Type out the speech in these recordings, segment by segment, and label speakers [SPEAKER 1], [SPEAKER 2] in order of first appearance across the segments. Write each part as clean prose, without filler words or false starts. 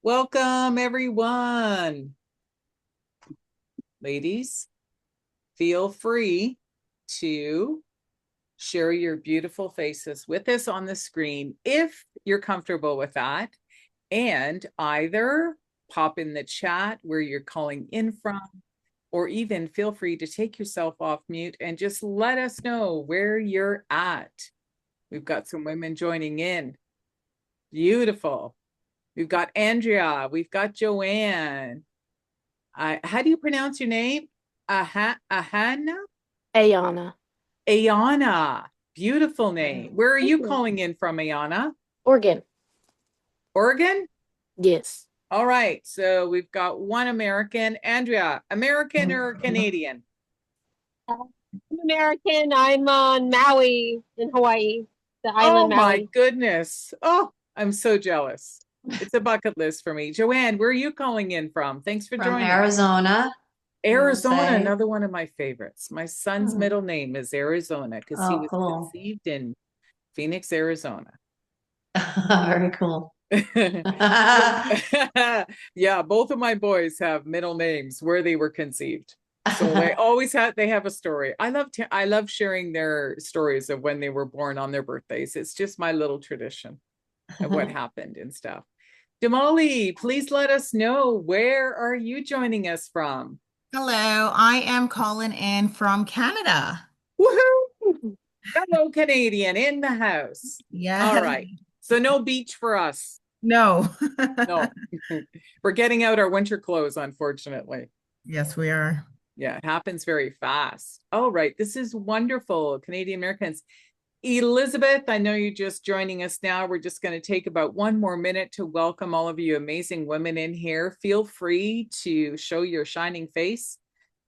[SPEAKER 1] Welcome, everyone. Ladies, feel free to share your beautiful faces with us on the screen if you're comfortable with that, and either pop in the chat where you're calling in from, or even feel free to take yourself off mute and just let us know where you're at. We've got some women joining in. Beautiful. We've got Andrea. We've got Joanne. How do you pronounce your name? Ahana?
[SPEAKER 2] Ayana.
[SPEAKER 1] Ayana. Beautiful name. Where are you calling in from, Ayana?
[SPEAKER 2] Oregon.
[SPEAKER 1] Oregon?
[SPEAKER 2] Yes.
[SPEAKER 1] All right. So we've got one American. Andrea, American or Canadian?
[SPEAKER 3] I'm American. I'm on Maui in Hawaii, the
[SPEAKER 1] Oh
[SPEAKER 3] island
[SPEAKER 1] my
[SPEAKER 3] Maui.
[SPEAKER 1] goodness. Oh, I'm so jealous. It's a bucket list for me. Joanne, where are you calling in from? Thanks for
[SPEAKER 4] From
[SPEAKER 1] joining.
[SPEAKER 4] Arizona.
[SPEAKER 1] Arizona, another one of my favorites. My son's
[SPEAKER 4] Hmm.
[SPEAKER 1] middle name is Arizona because he was
[SPEAKER 4] cool.
[SPEAKER 1] conceived in Phoenix, Arizona.
[SPEAKER 4] Very cool.
[SPEAKER 1] Yeah, both of my boys have middle names where they were conceived. So they have a story. I love sharing their stories of when they were born on their birthdays. It's just my little tradition of what happened and stuff. Damali, please let us know, where are you joining us from?
[SPEAKER 5] Hello, I am calling in from Canada.
[SPEAKER 1] Woohoo! Hello, Canadian in the house.
[SPEAKER 5] Yeah.
[SPEAKER 1] All right. So no beach for us.
[SPEAKER 5] No.
[SPEAKER 1] No. We're getting out our winter clothes, unfortunately.
[SPEAKER 5] Yes, we are.
[SPEAKER 1] Yeah, it happens very fast. All right. This is wonderful, Canadian Americans. Elizabeth, I know you're just joining us now. We're just going to take about one more minute to welcome all of you amazing women in here. Feel free to show your shining face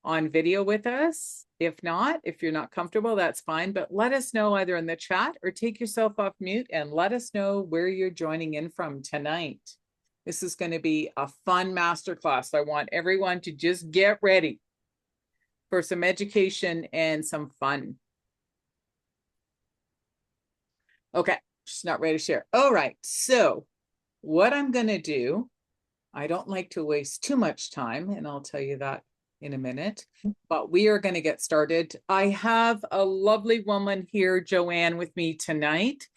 [SPEAKER 1] on video with us. If not, if you're not comfortable, that's fine. But let us know either in the chat or take yourself off mute and let us know where you're joining in from tonight. This is going to be a fun masterclass. I want everyone to just get ready for some education and some fun. Okay, just not ready to share. All right, so what I'm going to do, I don't like to waste too much time, and I'll tell you that in a minute, but we are going to get started. I have a lovely woman here, Joanne, with me tonight,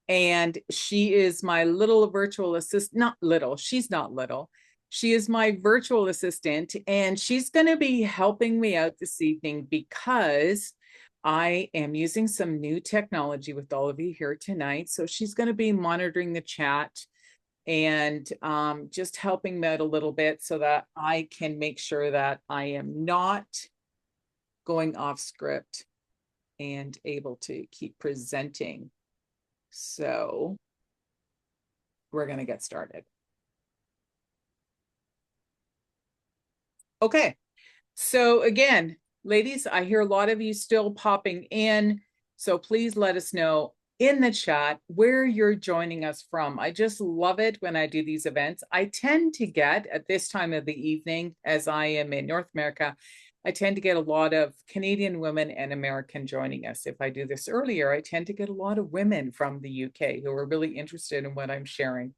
[SPEAKER 1] and she is my little virtual assistant. Not little, she's not little. She is my virtual assistant, and she's going to be helping me out this evening because I am using some new technology with all of you here tonight. So she's going to be monitoring the chat and just helping me out a little bit so that I can make sure that I am not going off script and able to keep presenting. So we're going to get started. Okay. So again, ladies, I hear a lot of you still popping in. So please let us know in the chat where you're joining us from. I just love it when I do these events. I tend to get at this time of the evening, as I am in North America, I tend to get a lot of Canadian women and American joining us. If I do this earlier, I tend to get a lot of women from the UK who are really interested in what I'm sharing.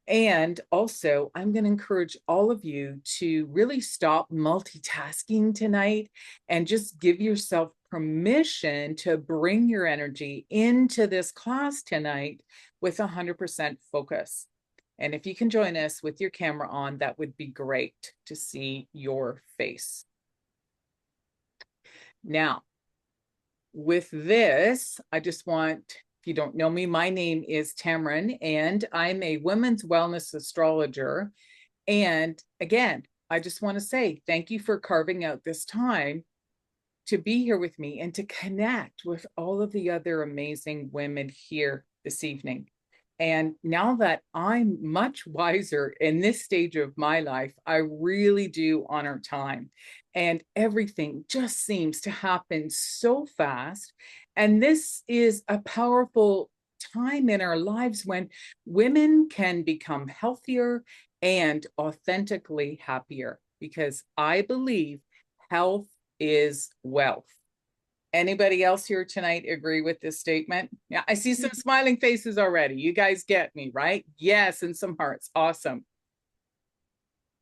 [SPEAKER 1] And also, I'm going to encourage all of you to really stop multitasking tonight and just give yourself permission to bring your energy into this class tonight with 100% focus. And if you can join us with your camera on, that would be great to see your face. Now, with this, I just want, if you don't know me, my name is Tamron, and I'm a women's wellness astrologer. And again, I just want to say thank you for carving out this time to be here with me and to connect with all of the other amazing women here this evening. And now that I'm much wiser in this stage of my life, I really do honor time. And everything just seems to happen so fast. And this is a powerful time in our lives when women can become healthier and authentically happier, because I believe health is wealth. Anybody else here tonight agree with this statement? Yeah, I see some smiling faces already. You guys get me, right? Yes, and some hearts. Awesome.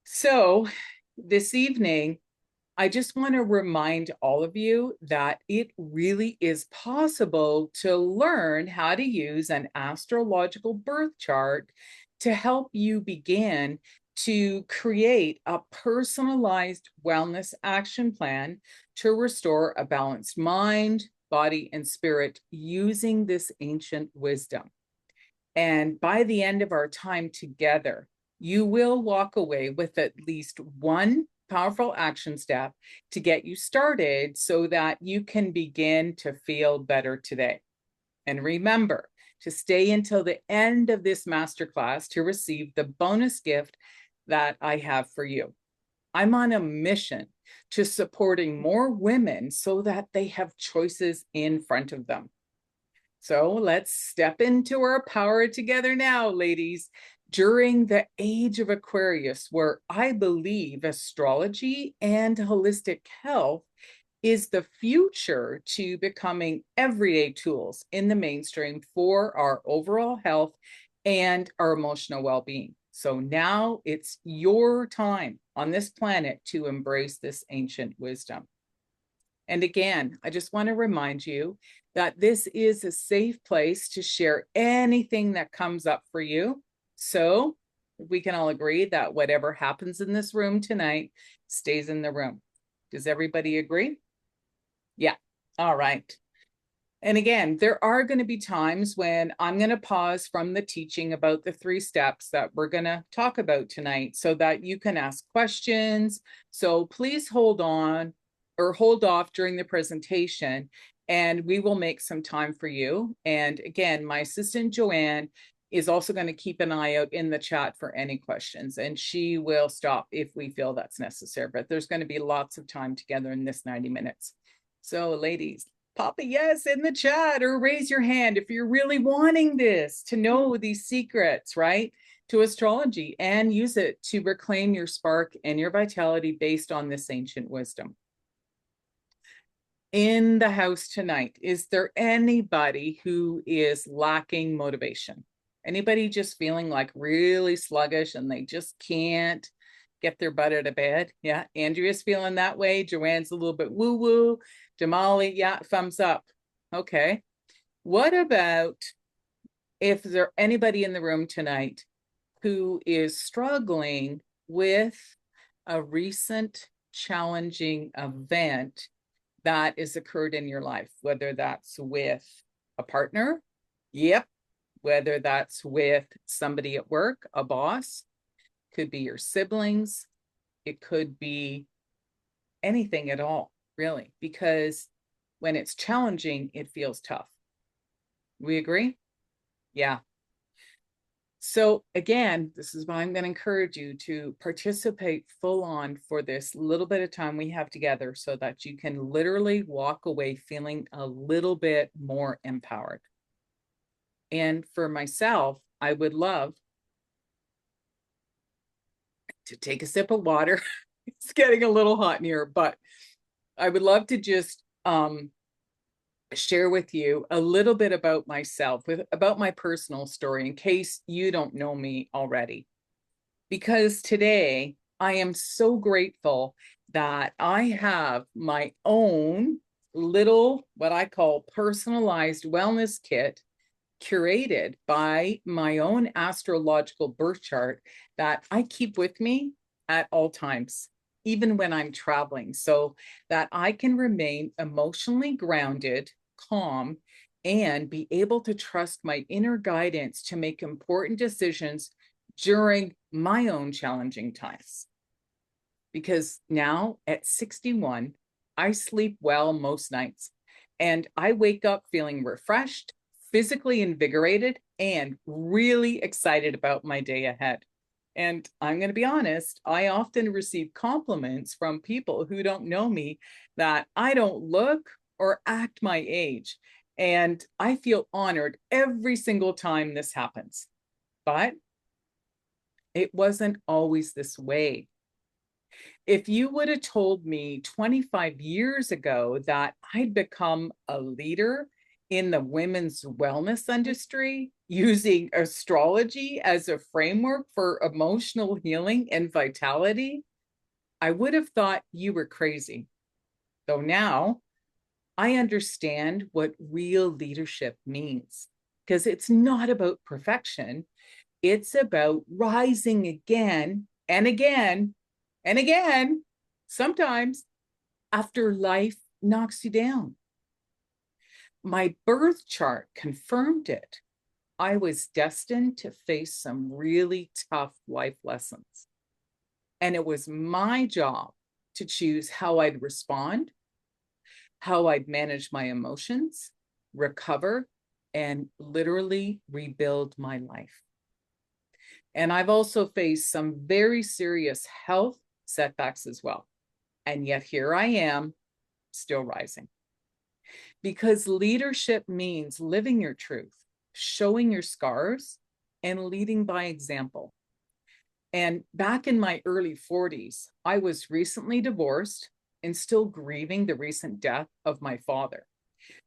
[SPEAKER 1] So this evening, I just want to remind all of you that it really is possible to learn how to use an astrological birth chart to help you begin to create a personalized wellness action plan to restore a balanced mind, body, and spirit using this ancient wisdom. And by the end of our time together, you will walk away with at least one powerful action step to get you started so that you can begin to feel better today. And remember to stay until the end of this masterclass to receive the bonus gift that I have for you. I'm on a mission to supporting more women so that they have choices in front of them. So let's step into our power together now, ladies. During the age of Aquarius, where I believe astrology and holistic health is the future to becoming everyday tools in the mainstream for our overall health and our emotional well-being. So now it's your time on this planet to embrace this ancient wisdom. And again, I just want to remind you that this is a safe place to share anything that comes up for you. So we can all agree that whatever happens in this room tonight stays in the room. Does everybody agree? Yeah. All right. And again, there are going to be times when I'm going to pause from the teaching about the 3 steps that we're going to talk about tonight so that you can ask questions. So please hold on or hold off during the presentation and we will make some time for you. And again, my assistant Joanne is also going to keep an eye out in the chat for any questions and she will stop if we feel that's necessary. But there's going to be lots of time together in this 90 minutes. So ladies, pop a yes in the chat or raise your hand if you're really wanting this, to know these secrets, right, to astrology and use it to reclaim your spark and your vitality based on this ancient wisdom. In the house tonight, is there anybody who is lacking motivation? Anybody just feeling like really sluggish and they just can't get their butt out of bed? Yeah, Andrea's feeling that way. Joanne's a little bit woo-woo. Jamali, yeah, thumbs up. Okay. What about if there anybody in the room tonight who is struggling with a recent challenging event that has occurred in your life, whether that's with a partner, yep, whether that's with somebody at work, a boss, could be your siblings, it could be anything at all, really, because when it's challenging, it feels tough. We agree? Yeah. So again, this is why I'm going to encourage you to participate full on for this little bit of time we have together so that you can literally walk away feeling a little bit more empowered. And for myself, I would love to take a sip of water. It's getting a little hot in here, but I would love to just share with you a little bit about myself, about my personal story, in case you don't know me already. Because today I am so grateful that I have my own little, what I call personalized wellness kit, curated by my own astrological birth chart that I keep with me at all times, even when I'm traveling, so that I can remain emotionally grounded, calm, and be able to trust my inner guidance to make important decisions during my own challenging times. Because now at 61, I sleep well most nights, and I wake up feeling refreshed, physically invigorated, and really excited about my day ahead. And I'm going to be honest, I often receive compliments from people who don't know me that I don't look or act my age. And I feel honored every single time this happens. But it wasn't always this way. If you would have told me 25 years ago that I'd become a leader in the women's wellness industry using astrology as a framework for emotional healing and vitality, I would have thought you were crazy. Though now I understand what real leadership means, because it's not about perfection. It's about rising again and again and again, sometimes after life knocks you down. My birth chart confirmed it. I was destined to face some really tough life lessons. And it was my job to choose how I'd respond, how I'd manage my emotions, recover, and literally rebuild my life. And I've also faced some very serious health setbacks as well. And yet here I am, still rising. Because leadership means living your truth, showing your scars, and leading by example. And back in my early 40s, I was recently divorced and still grieving the recent death of my father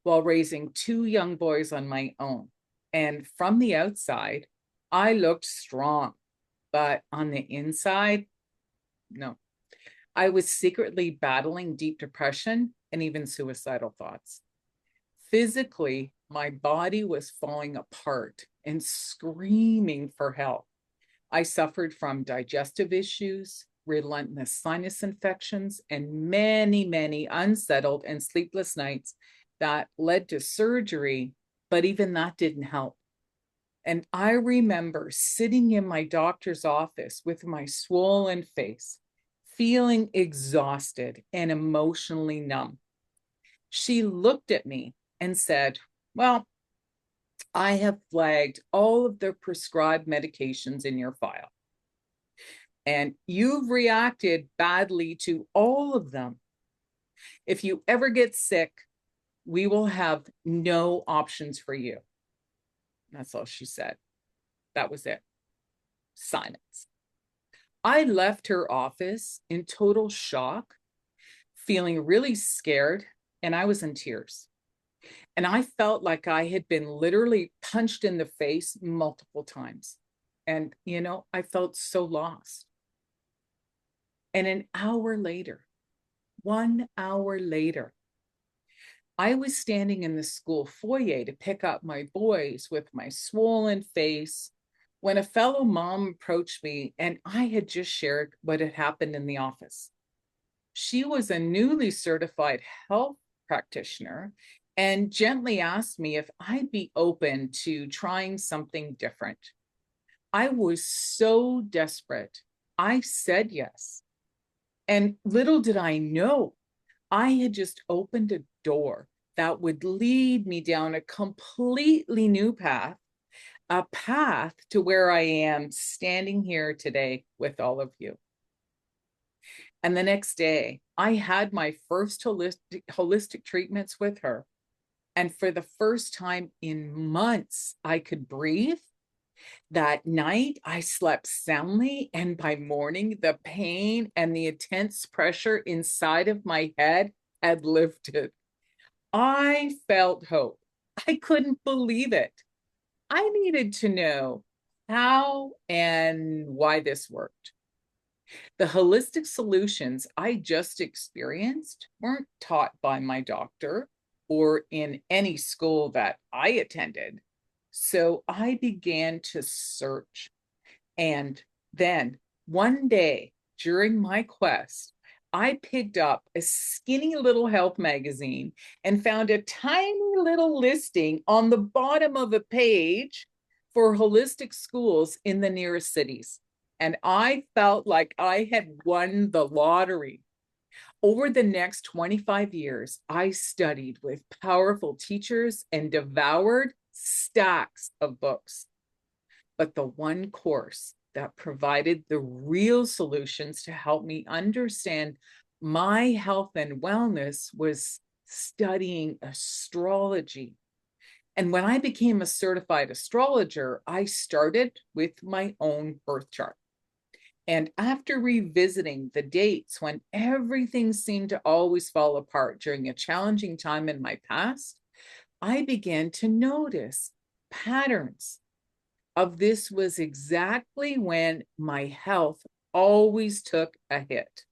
[SPEAKER 1] while raising two young boys on my own. And from the outside, I looked strong, but on the inside, no. I was secretly battling deep depression and even suicidal thoughts. Physically, my body was falling apart and screaming for help. I suffered from digestive issues, relentless sinus infections, and many unsettled and sleepless nights that led to surgery, but even that didn't help. And I remember sitting in my doctor's office with my swollen face, feeling exhausted and emotionally numb. She looked at me and said, well, I have flagged all of the prescribed medications in your file, and you've reacted badly to all of them. If you ever get sick, we will have no options for you. That's all she said. That was it. Silence. I left her office in total shock, feeling really scared, and I was in tears. And I felt like I had been literally punched in the face multiple times. And, I felt so lost. And an hour later, 1 hour later, I was standing in the school foyer to pick up my boys with my swollen face when a fellow mom approached me, and I had just shared what had happened in the office. She was a newly certified health practitioner and gently asked me if I'd be open to trying something different. I was so desperate. I said yes. And little did I know, I had just opened a door that would lead me down a completely new path, a path to where I am standing here today with all of you. And the next day, I had my first holistic treatments with her. And for the first time in months, I could breathe. That night, I slept soundly, and by morning, the pain and the intense pressure inside of my head had lifted. I felt hope. I couldn't believe it. I needed to know how and why this worked. The holistic solutions I just experienced weren't taught by my doctor or in any school that I attended. So I began to search. And then one day during my quest, I picked up a skinny little health magazine and found a tiny little listing on the bottom of a page for holistic schools in the nearest cities. And I felt like I had won the lottery. Over the next 25 years, I studied with powerful teachers and devoured stacks of books. But the one course that provided the real solutions to help me understand my health and wellness was studying astrology. And when I became a certified astrologer, I started with my own birth chart. And after revisiting the dates when everything seemed to always fall apart during a challenging time in my past, I began to notice patterns of this was exactly when my health always took a hit.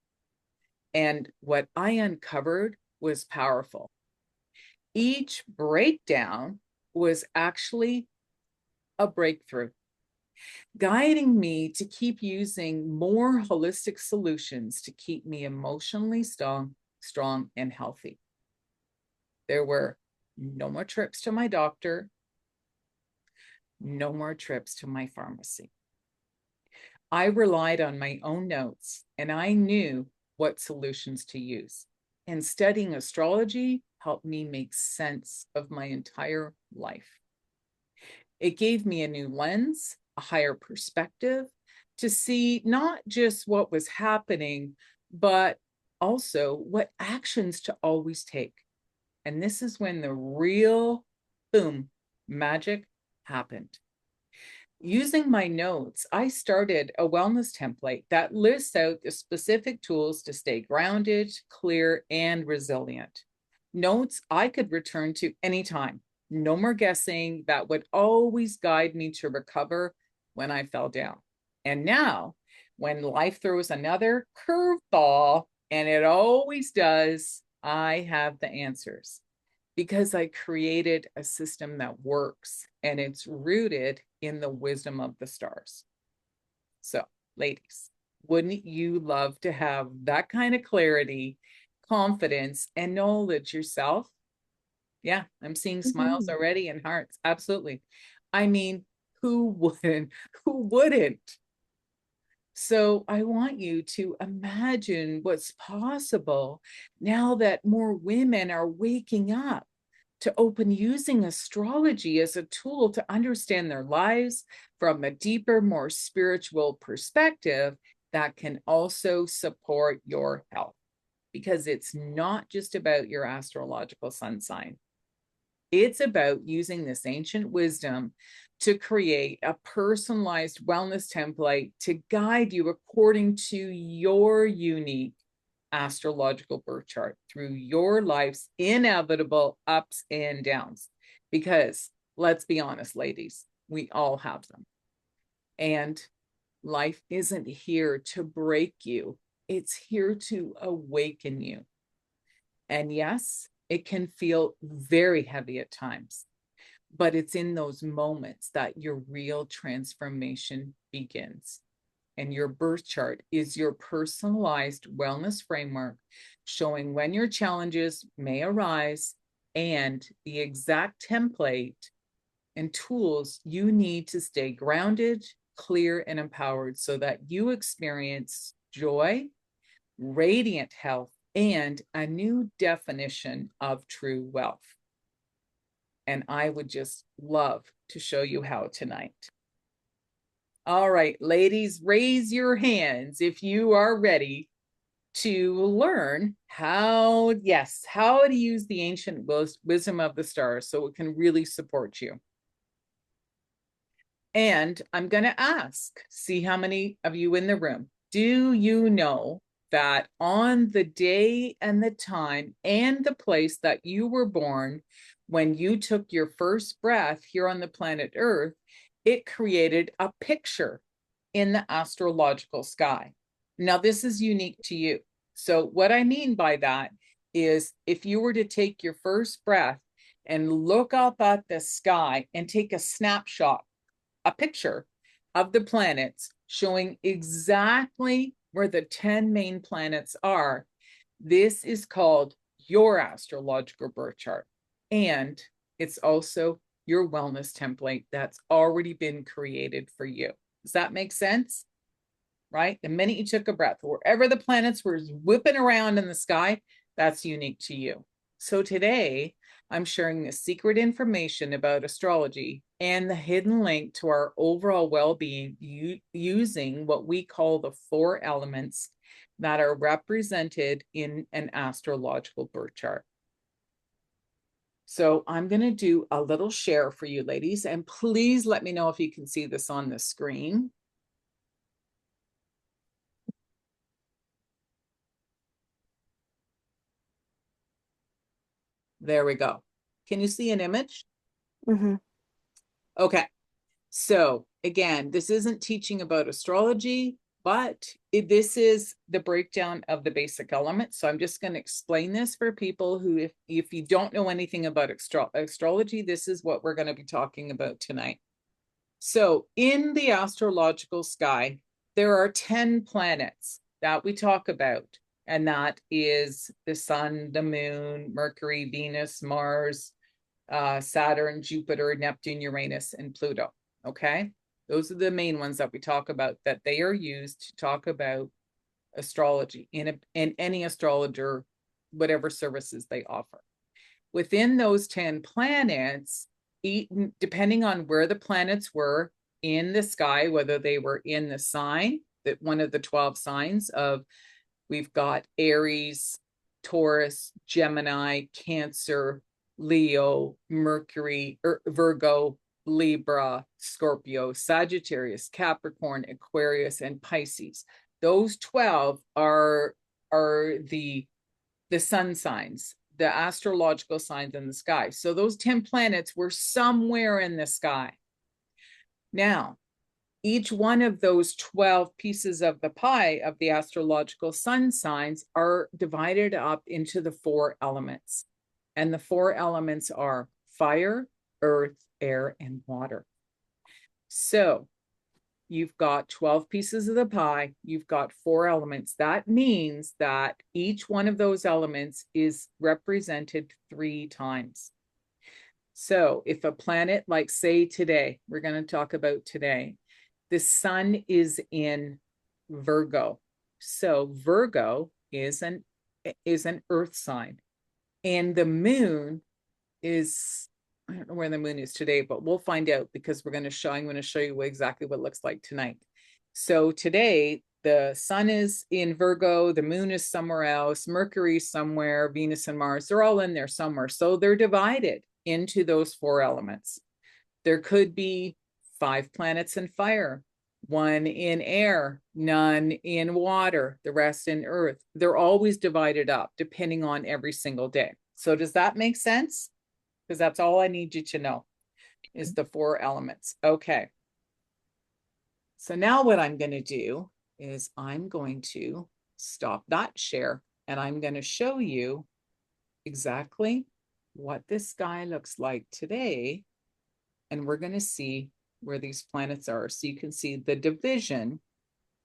[SPEAKER 1] And what I uncovered was powerful. Each breakdown was actually a breakthrough, guiding me to keep using more holistic solutions to keep me emotionally strong and healthy. There were no more trips to my doctor, no more trips to my pharmacy. I relied on my own notes and I knew what solutions to use. And studying astrology helped me make sense of my entire life. It gave me a new lens, a higher perspective to see not just what was happening, but also what actions to always take. And this is when the real boom magic happened. Using my notes, I started a wellness template that lists out the specific tools to stay grounded, clear, and resilient. Notes I could return to anytime. No more guessing. That would always guide me to recover when I fell down. And now, when life throws another curveball, and it always does, I have the answers because I created a system that works and it's rooted in the wisdom of the stars. So, ladies, wouldn't you love to have that kind of clarity, confidence, and knowledge yourself? Yeah, I'm seeing smiles already and hearts. Absolutely. I mean, who wouldn't? Who wouldn't? So I want you to imagine what's possible now that more women are waking up to open using astrology as a tool to understand their lives from a deeper, more spiritual perspective that can also support your health. Because it's not just about your astrological sun sign. It's about using this ancient wisdom to create a personalized wellness template to guide you according to your unique astrological birth chart through your life's inevitable ups and downs. Because let's be honest, ladies, we all have them. And life isn't here to break you, it's here to awaken you. And yes, it can feel very heavy at times, but it's in those moments that your real transformation begins. And your birth chart is your personalized wellness framework showing when your challenges may arise and the exact template and tools you need to stay grounded, clear, and empowered so that you experience joy, radiant health, and a new definition of true wealth. And I would just love to show you how tonight. All right, ladies, raise your hands if you are ready to learn how to use the ancient wisdom of the stars so it can really support you. And I'm going to ask, see how many of you in the room, do you know that on the day and the time and the place that you were born, when you took your first breath here on the planet Earth, it created a picture in the astrological sky? Now, this is unique to you. So what I mean by that is if you were to take your first breath and look up at the sky and take a snapshot, a picture of the planets showing exactly where the 10 main planets are, this is called your astrological birth chart. And it's also your wellness template that's already been created for you. Does that make sense? Right? The minute you took a breath, wherever the planets were whipping around in the sky, that's unique to you. So today, I'm sharing the secret information about astrology and the hidden link to our overall well-being using what we call the 4 elements that are represented in an astrological birth chart. So I'm going to do a little share for you ladies, and please let me know if you can see this on the screen. There we go. Can you see an image?
[SPEAKER 2] Mm-hmm.
[SPEAKER 1] Okay. So again, this isn't teaching about astrology, but this is the breakdown of the basic elements. So I'm just going to explain this for people who, if you don't know anything about astrology, this is what we're going to be talking about tonight. So in the astrological sky, there are 10 planets that we talk about, and that is the sun, the moon, Mercury, Venus, Mars, Saturn, Jupiter, Neptune, Uranus, and Pluto. Okay, those are the main ones that we talk about, that they are used to talk about astrology in any astrologer, whatever services they offer. Within those 10 planets, depending on where the planets were in the sky, whether they were in the sign, that one of the 12 signs of, we've got Aries, Taurus, Gemini, Cancer, Leo, Mercury, Virgo, Libra, Scorpio, Sagittarius, Capricorn, Aquarius, and Pisces. Those 12 are the sun signs, the astrological signs in the sky. So those 10 planets were somewhere in the sky. Now, each one of those 12 pieces of the pie of the astrological sun signs are divided up into the 4 elements. And the 4 elements are fire, earth, air, and water. So you've got 12 pieces of the pie, you've got 4 elements. That means that each one of those elements is represented 3 times. So if a planet, like say today, we're going to talk about today, the sun is in Virgo. So Virgo is an earth sign. And the moon is, I don't know where the moon is today, but we'll find out, because I'm going to show you exactly what it looks like tonight. So today, the sun is in Virgo, the moon is somewhere else, Mercury somewhere, Venus and Mars, they're all in there somewhere. So they're divided into those 4 elements. There could be 5 planets in fire, 1 in air, none in water, the rest in earth. They're always divided up depending on every single day. So does that make sense? Because that's all I need you to know is the 4 elements. Okay. So now what I'm going to do is I'm going to stop that share, and I'm going to show you exactly what this sky looks like today. And we're going to see where these planets are, so you can see the division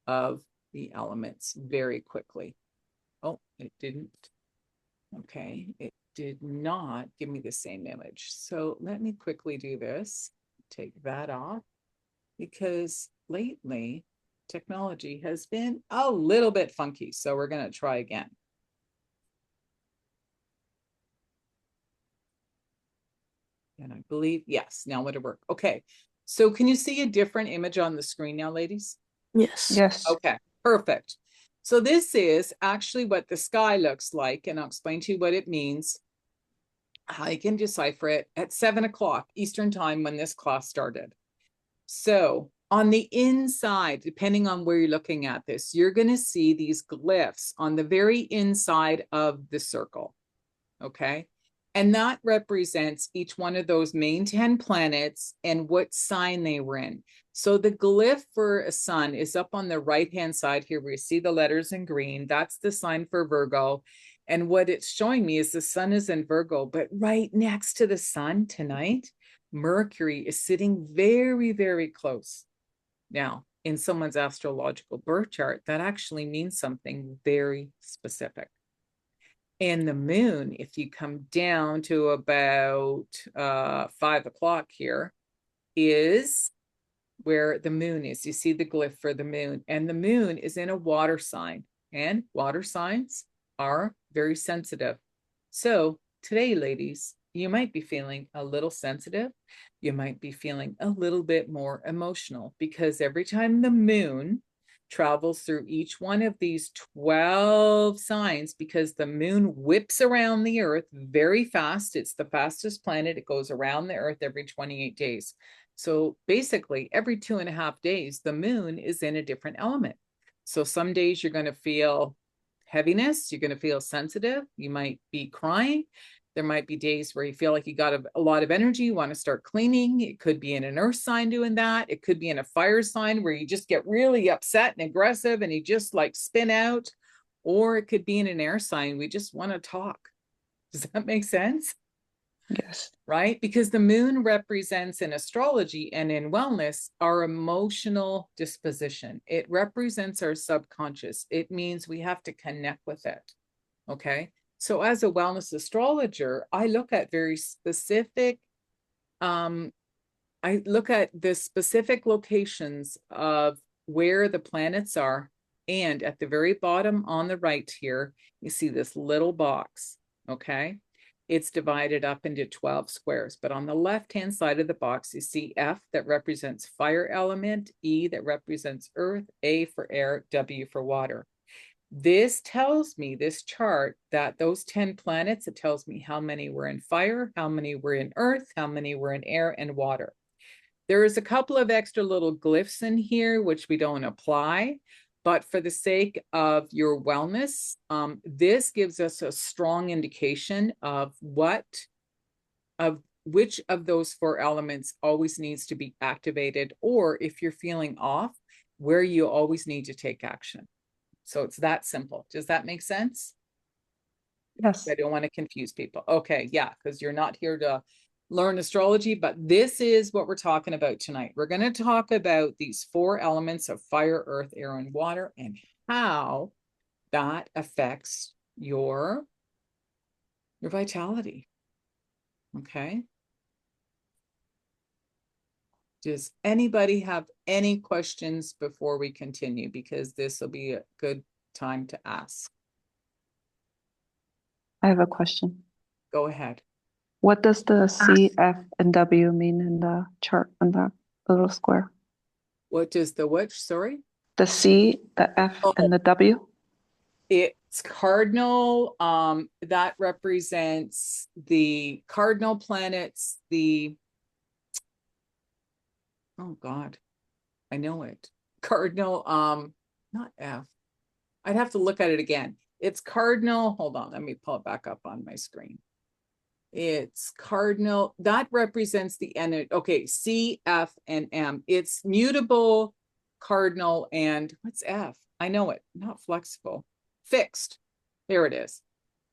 [SPEAKER 1] of the elements very quickly. Oh, it didn't. Okay, it did not give me the same image. So let me quickly do this. Take that off, because lately technology has been a little bit funky. So we're going to try again. And I believe, yes, now it'll work. Okay. So can you see a different image on the screen now, ladies?
[SPEAKER 2] Yes.
[SPEAKER 4] Yes.
[SPEAKER 1] Okay, perfect. So this is actually what the sky looks like, and I'll explain to you what it means. I can decipher it at 7 o'clock Eastern time when this class started. So on the inside, depending on where you're looking at this, you're going to see these glyphs on the very inside of the circle. Okay. And that represents each one of those main 10 planets and what sign they were in. So the glyph for a sun is up on the right-hand side here, where you see the letters in green. That's the sign for Virgo. And what it's showing me is the sun is in Virgo, but right next to the sun tonight, Mercury is sitting very, very close. Now, in someone's astrological birth chart, that actually means something very specific. And the moon, if you come down to about 5 o'clock here, is where the moon is. You see the glyph for the moon, and the moon is in a water sign, and water signs are very sensitive. So today, ladies, you might be feeling a little sensitive. You might be feeling a little bit more emotional, because every time the moon travels through each one of these 12 signs, because the moon whips around the earth very fast. It's the fastest planet. It goes around the earth every 28 days. So basically every 2.5 days, the moon is in a different element. So some days you're going to feel heaviness, you're going to feel sensitive, you might be crying. There might be days where you feel like you got a lot of energy, you want to start cleaning. It could be in an earth sign doing that. It could be in a fire sign where you just get really upset and aggressive and you just like spin out. Or it could be in an air sign. We just want to talk. Does that make sense?
[SPEAKER 6] Yes.
[SPEAKER 1] Right? Because the moon represents in astrology and in wellness our emotional disposition. It represents our subconscious. It means we have to connect with it. Okay. So as a wellness astrologer, I look at very specific, I look at the specific locations of where the planets are. And at the very bottom on the right here, you see this little box. Okay. It's divided up into 12 squares, but on the left-hand side of the box, you see F that represents fire element, E that represents earth, A for air, W for water. This tells me, this chart, that those 10 planets, it tells me how many were in fire, how many were in earth, how many were in air and water. There is a couple of extra little glyphs in here, which we don't apply, but for the sake of your wellness, this gives us a strong indication of which of those 4 elements always needs to be activated, or if you're feeling off, where you always need to take action. So it's that simple. Does that make sense?
[SPEAKER 6] Yes.
[SPEAKER 1] I don't want to confuse people. Okay, yeah, because you're not here to learn astrology, but this is what we're talking about tonight. We're going to talk about these 4 elements of fire, earth, air, and water, and how that affects your vitality. Okay. Does anybody have any questions before we continue? Because this will be a good time to ask.
[SPEAKER 6] I have a question.
[SPEAKER 1] Go ahead.
[SPEAKER 6] What does the C, F, and W mean in the chart on the little square?
[SPEAKER 1] What does the which? Sorry?
[SPEAKER 6] The C, the F, and the W?
[SPEAKER 1] It's cardinal. That represents the cardinal planets, oh God, I know it. Cardinal, not F. I'd have to look at it again. It's cardinal. Hold on, let me pull it back up on my screen. It's cardinal. That represents the energy. Okay, C, F, and M. It's mutable, cardinal, and what's F? I know it. Not flexible. Fixed. There it is.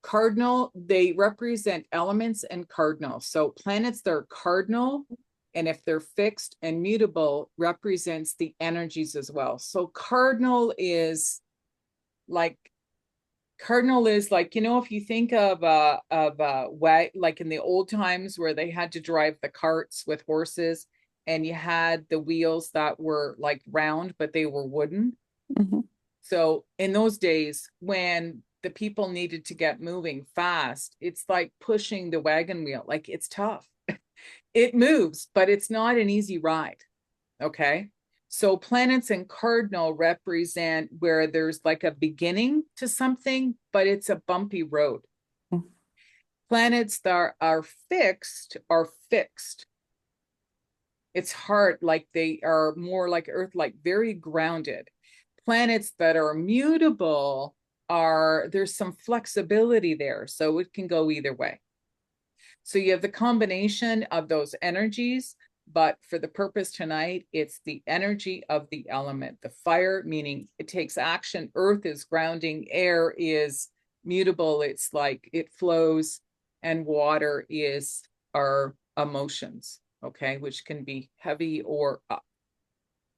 [SPEAKER 1] Cardinal, they represent elements and cardinal. So planets that are cardinal, and if they're fixed and mutable, represents the energies as well. So cardinal is like, you know, if you think of like in the old times where they had to drive the carts with horses and you had the wheels that were like round, but they were wooden.
[SPEAKER 6] Mm-hmm.
[SPEAKER 1] So in those days when the people needed to get moving fast, it's like pushing the wagon wheel. Like it's tough. It moves, but it's not an easy ride. Okay. So planets and cardinal represent where there's like a beginning to something, but it's a bumpy road.
[SPEAKER 6] Mm-hmm.
[SPEAKER 1] Planets that are fixed are fixed. It's hard, like they are more like Earth, like very grounded. Planets that are mutable there's some flexibility there. So it can go either way. So you have the combination of those energies, but for the purpose tonight, it's the energy of the element. The fire, meaning it takes action. Earth is grounding. Air is mutable. It's like it flows. And water is our emotions, okay, which can be heavy or up.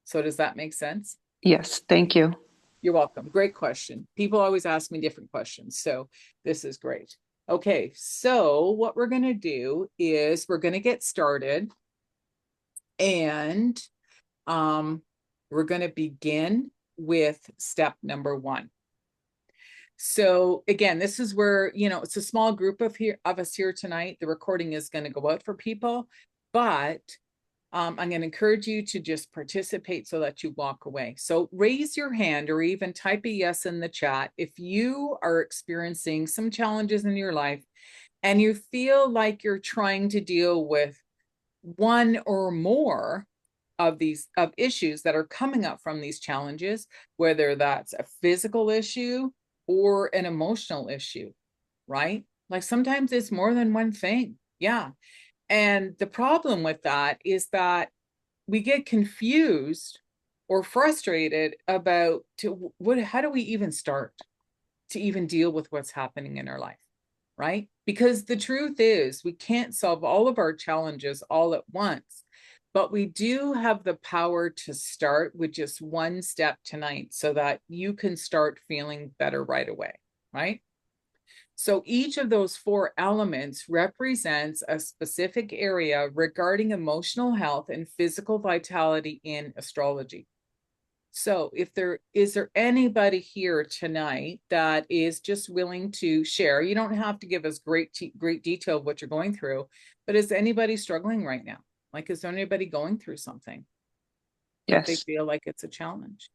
[SPEAKER 1] So does that make sense?
[SPEAKER 6] Yes, thank you.
[SPEAKER 1] You're welcome. Great question. People always ask me different questions. So this is great. Okay, so what we're going to do is we're going to get started and we're going to begin with step number 1. So again, this is where, you know, it's a small group of us here tonight. The recording is going to go out for people, but I'm going to encourage you to just participate so that you walk away. So raise your hand or even type a yes in the chat if you are experiencing some challenges in your life and you feel like you're trying to deal with one or more of issues that are coming up from these challenges, whether that's a physical issue or an emotional issue, right? Like sometimes it's more than one thing. Yeah. And the problem with that is that we get confused or frustrated about how do we even start to even deal with what's happening in our life, right? Because the truth is we can't solve all of our challenges all at once, but we do have the power to start with just one step tonight so that you can start feeling better right away, right? So each of those 4 elements represents a specific area regarding emotional health and physical vitality in astrology. So if is there anybody here tonight that is just willing to share? You don't have to give us great detail of what you're going through, but is anybody struggling right now? Like, is there anybody going through something that they
[SPEAKER 6] Yes.
[SPEAKER 1] feel like it's a challenge?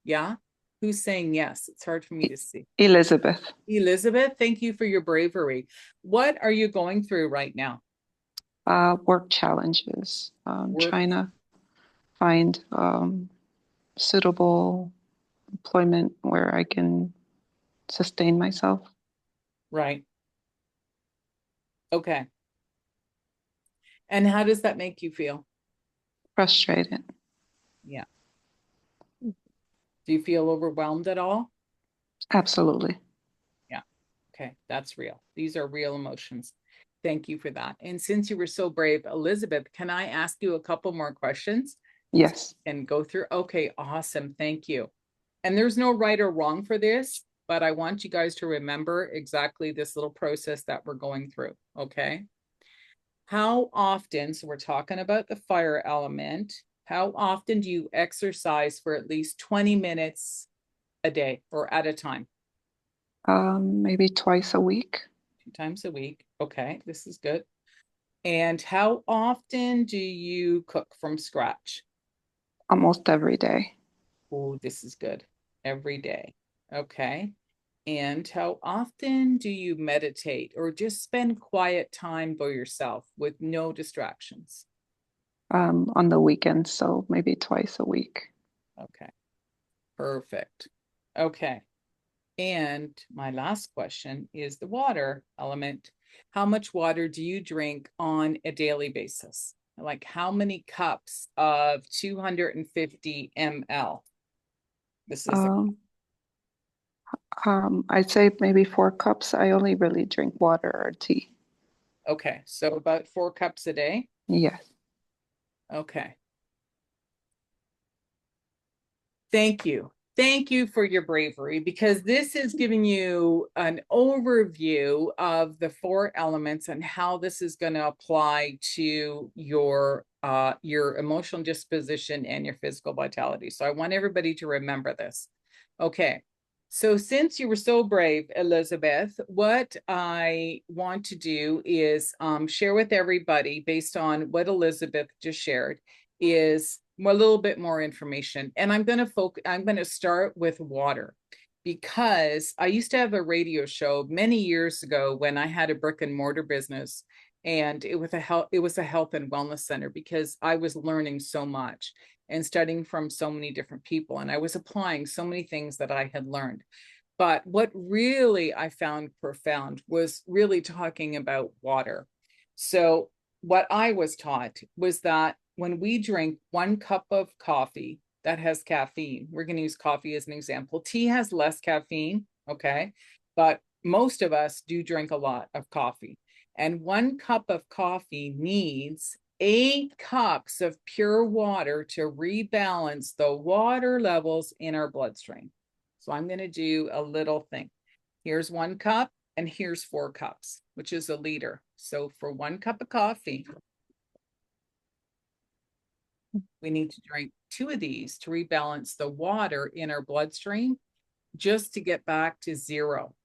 [SPEAKER 1] Yeah? Who's saying yes? It's hard for me to see.
[SPEAKER 6] Elizabeth.
[SPEAKER 1] Elizabeth, thank you for your bravery. What are you going through right now?
[SPEAKER 6] Work challenges.
[SPEAKER 1] Work.
[SPEAKER 6] Trying to find suitable employment where I can sustain myself.
[SPEAKER 1] Right. Okay. And how does that make you feel?
[SPEAKER 6] Frustrated.
[SPEAKER 1] Yeah. Do you feel overwhelmed at all?
[SPEAKER 6] Absolutely.
[SPEAKER 1] Yeah. Okay. That's real. These are real emotions. Thank you for that. And since you were so brave, Elizabeth, can I ask you a couple more questions?
[SPEAKER 6] Yes.
[SPEAKER 1] And go through? Okay. Awesome. Thank you. And there's no right or wrong for this, but I want you guys to remember exactly this little process that we're going through. Okay. How often, so we're talking about the fire element, how often do you exercise for at least 20 minutes a day or at a time?
[SPEAKER 6] Maybe twice a week.
[SPEAKER 1] 2 times a week. Okay, this is good. And how often do you cook from scratch?
[SPEAKER 6] Almost every day.
[SPEAKER 1] Oh, this is good. Every day. Okay. And how often do you meditate or just spend quiet time by yourself with no distractions?
[SPEAKER 6] On the weekends, so maybe twice a week.
[SPEAKER 1] Okay. Perfect. Okay. And my last question is the water element. How much water do you drink on a daily basis? Like how many cups of 250 ml? This is
[SPEAKER 6] I'd say maybe 4 cups. I only really drink water or tea.
[SPEAKER 1] okay. So about 4 cups a day.
[SPEAKER 6] Yes.
[SPEAKER 1] Okay. Thank you. Thank you for your bravery because this is giving you an overview of the 4 elements and how this is going to apply to your emotional disposition and your physical vitality. So I want everybody to remember this. Okay. So since you were so brave, Elizabeth, what I want to do is share with everybody based on what Elizabeth just shared is a little bit more information. And I'm going to start with water because I used to have a radio show many years ago when I had a brick and mortar business, and it was a health and wellness center because I was learning so much and studying from so many different people, and I was applying so many things that I had learned. But what really I found profound was really talking about water. So what I was taught was that when we drink 1 cup of coffee that has caffeine, we're going to use coffee as an example. Tea has less caffeine, okay? But most of us do drink a lot of coffee. And 1 cup of coffee needs 8 cups of pure water to rebalance the water levels in our bloodstream. So I'm going to do a little thing. Here's 1 cup and here's 4 cups, which is a liter. So for 1 cup of coffee, we need to drink 2 of these to rebalance the water in our bloodstream just to get back to 0.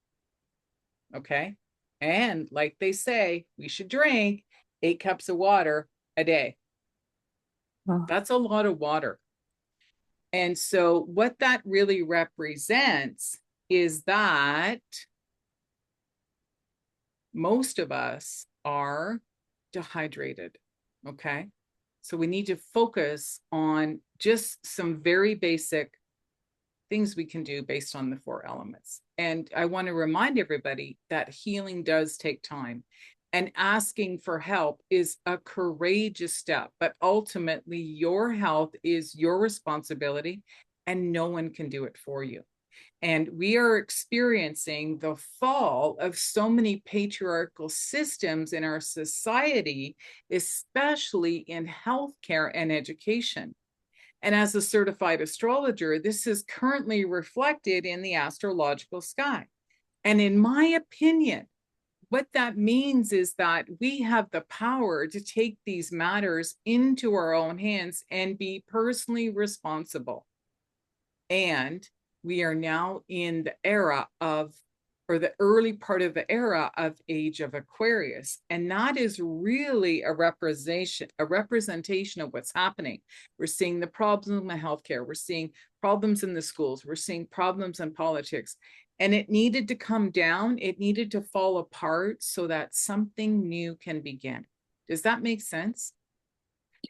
[SPEAKER 1] Okay. And like they say, we should drink 8 cups of water a day.
[SPEAKER 6] Wow.
[SPEAKER 1] That's a lot of water. And so what that really represents is that most of us are dehydrated. Okay. So we need to focus on just some very basic things we can do based on the 4 elements. And I want to remind everybody that healing does take time, and asking for help is a courageous step, but ultimately your health is your responsibility and no one can do it for you. And we are experiencing the fall of so many patriarchal systems in our society, especially in healthcare and education. And as a certified astrologer, this is currently reflected in the astrological sky. And in my opinion, what that means is that we have the power to take these matters into our own hands and be personally responsible. And we are now in the era of, or the early part of the era of age of Aquarius. And that is really a representation of what's happening. We're seeing the problems in the healthcare. We're seeing problems in the schools. We're seeing problems in politics. And it needed to come down. It needed to fall apart so that something new can begin. Does that make sense?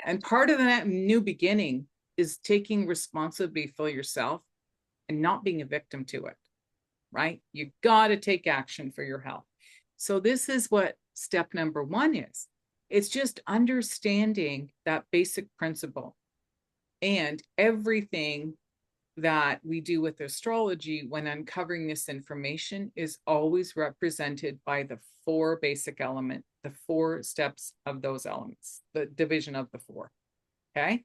[SPEAKER 1] And part of that new beginning is taking responsibility for yourself and not being a victim to it, right? You got to take action for your health. So this is what step number 1 is. It's just understanding that basic principle. And everything that we do with astrology when uncovering this information is always represented by the 4 basic elements, the 4 steps of those elements, the division of the 4. Okay?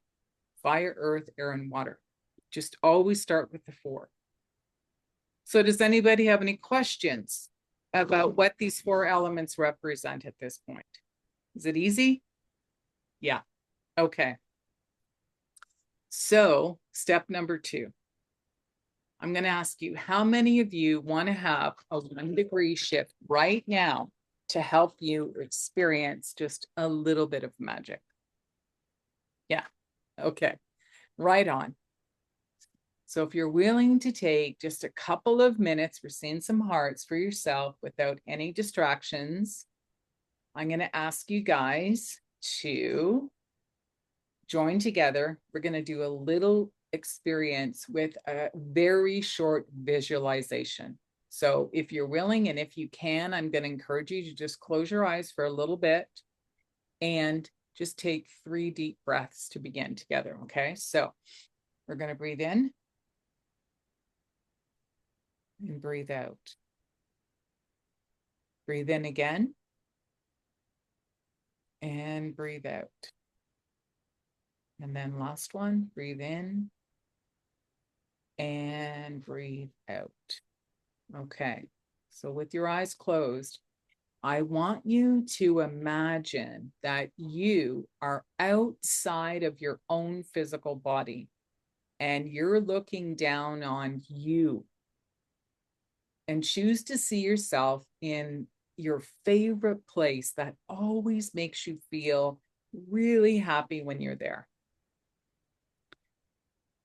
[SPEAKER 1] Fire, earth, air, and water. Just always start with the 4. So does anybody have any questions about what these 4 elements represent at this point? Is it easy? Yeah. Okay. So step number 2. I'm going to ask you, how many of you want to have a 1-degree shift right now to help you experience just a little bit of magic? Yeah. Okay. Right on. So if you're willing to take just a couple of minutes, we're seeing some hearts for yourself without any distractions. I'm going to ask you guys to join together. We're going to do a little experience with a very short visualization. So if you're willing and if you can, I'm going to encourage you to just close your eyes for a little bit and just take 3 deep breaths to begin together. Okay, so we're going to breathe in and breathe out. Breathe in again and breathe out. And then last one, breathe in and breathe out. Okay, so with your eyes closed, I want you to imagine that you are outside of your own physical body and you're looking down on you, and choose to see yourself in your favorite place that always makes you feel really happy when you're there.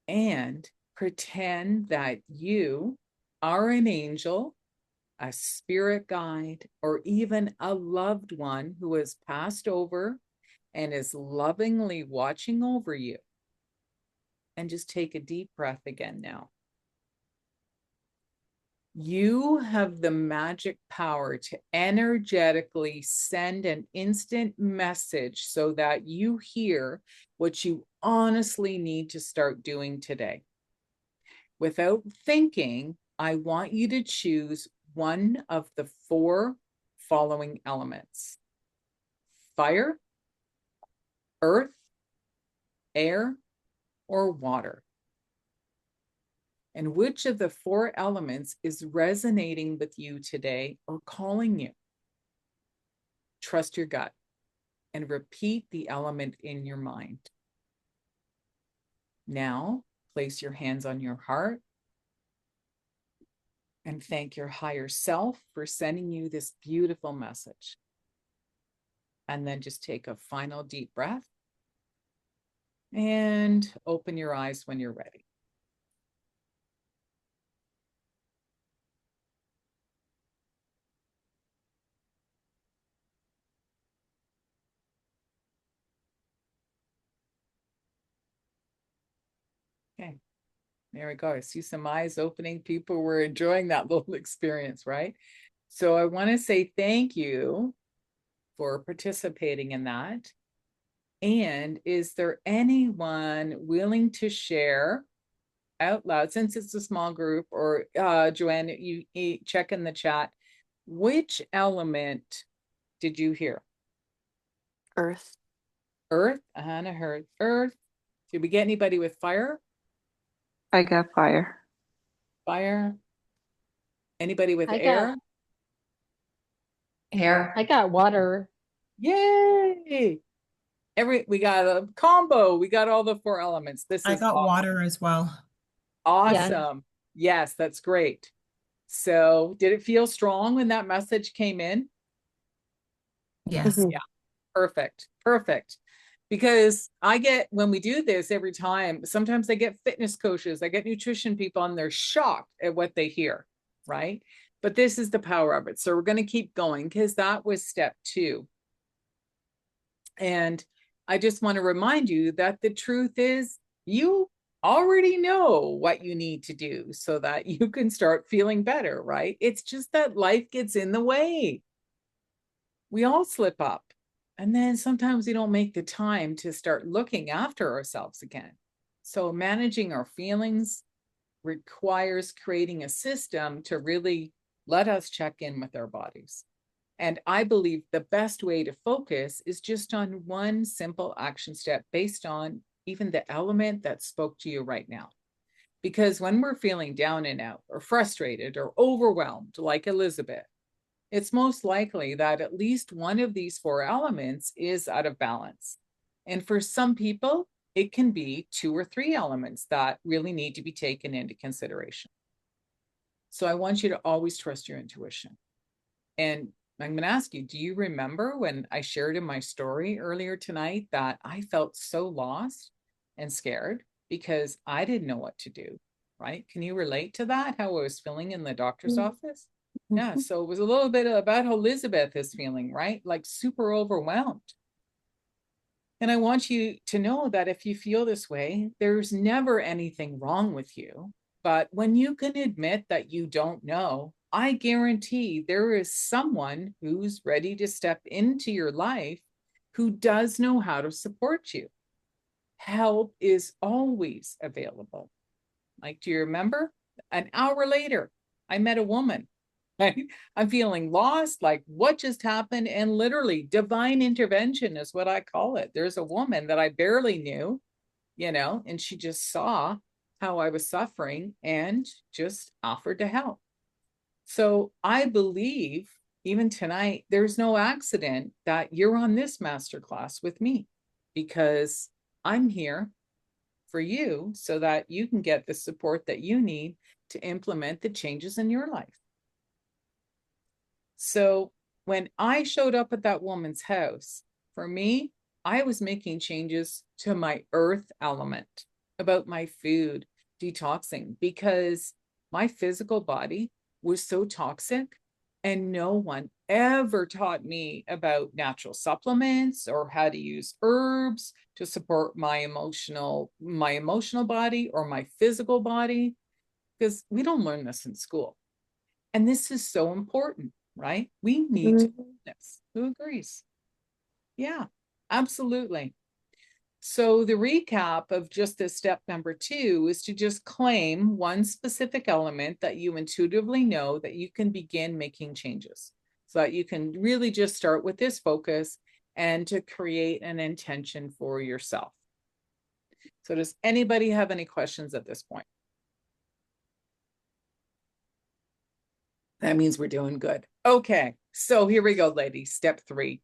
[SPEAKER 1] And pretend that you are an angel, a spirit guide, or even a loved one who has passed over and is lovingly watching over you. And just take a deep breath again now. You have the magic power to energetically send an instant message so that you hear what you honestly need to start doing today. Without thinking, I want you to choose one of the 4 following elements: fire, earth, air, or water. And which of the 4 elements is resonating with you today or calling you? Trust your gut and repeat the element in your mind. Now, place your hands on your heart and thank your higher self for sending you this beautiful message. And then just take a final deep breath and open your eyes when you're ready. Okay, There we go. I see some eyes opening. People were enjoying that little experience, right? So I want to say thank you for participating in that. And is there anyone willing to share out loud, since it's a small group, or Joanne, you check in the chat, which element did you hear?
[SPEAKER 2] Earth.
[SPEAKER 1] Earth. Hannah heard earth. Did we get anybody with fire?
[SPEAKER 6] I got fire.
[SPEAKER 1] Fire. Anybody with
[SPEAKER 3] I
[SPEAKER 1] air?
[SPEAKER 3] got
[SPEAKER 4] Air.
[SPEAKER 3] I got water.
[SPEAKER 1] Yay! We got a combo. We got all the 4 elements. This
[SPEAKER 5] I
[SPEAKER 1] is
[SPEAKER 5] got
[SPEAKER 1] awesome.
[SPEAKER 5] water as well.
[SPEAKER 1] Awesome. Yes, that's great. So did it feel strong when that message came in?
[SPEAKER 5] Yes.
[SPEAKER 3] Mhm.
[SPEAKER 1] Yeah. Perfect. Perfect. Because when we do this every time, sometimes I get fitness coaches, I get nutrition people, and they're shocked at what they hear, right? But this is the power of it. So we're going to keep going because that was step 2. And I just want to remind you that the truth is you already know what you need to do so that you can start feeling better, right? It's just that life gets in the way. We all slip up. And then sometimes we don't make the time to start looking after ourselves again. So managing our feelings requires creating a system to really let us check in with our bodies. And I believe the best way to focus is just on one simple action step based on even the element that spoke to you right now. Because when we're feeling down and out or frustrated or overwhelmed, like Elizabeth, it's most likely that at least one of these 4 elements is out of balance. And for some people, it can be 2 or 3 elements that really need to be taken into consideration. So I want you to always trust your intuition. And I'm going to ask you, do you remember when I shared in my story earlier tonight that I felt so lost and scared because I didn't know what to do, right? Can you relate to that, how I was feeling in the doctor's office? Yeah, so it was a little bit about how Elizabeth is feeling, right? Like super overwhelmed. And I want you to know that if you feel this way, there's never anything wrong with you. But when you can admit that you don't know, I guarantee there is someone who's ready to step into your life who does know how to support you. Help is always available. Like, do you remember? An hour later, I met a woman. Right? I'm feeling lost, like what just happened? And literally divine intervention is what I call it. There's a woman that I barely knew, and she just saw how I was suffering and just offered to help. So I believe even tonight, there's no accident that you're on this masterclass with me, because I'm here for you so that you can get the support that you need to implement the changes in your life. So when I showed up at that woman's house, for me, I was making changes to my earth element, about my food, detoxing, because my physical body was so toxic and no one ever taught me about natural supplements or how to use herbs to support my emotional body or my physical body, because we don't learn this in school. And this is so important, right? We need to do this. Who agrees? Yeah, absolutely. So the recap of just this step number 2 is to just claim one specific element that you intuitively know that you can begin making changes, so that you can really just start with this focus and to create an intention for yourself. So does anybody have any questions at this point? That means we're doing good. Okay, so here we go, ladies. Step 3.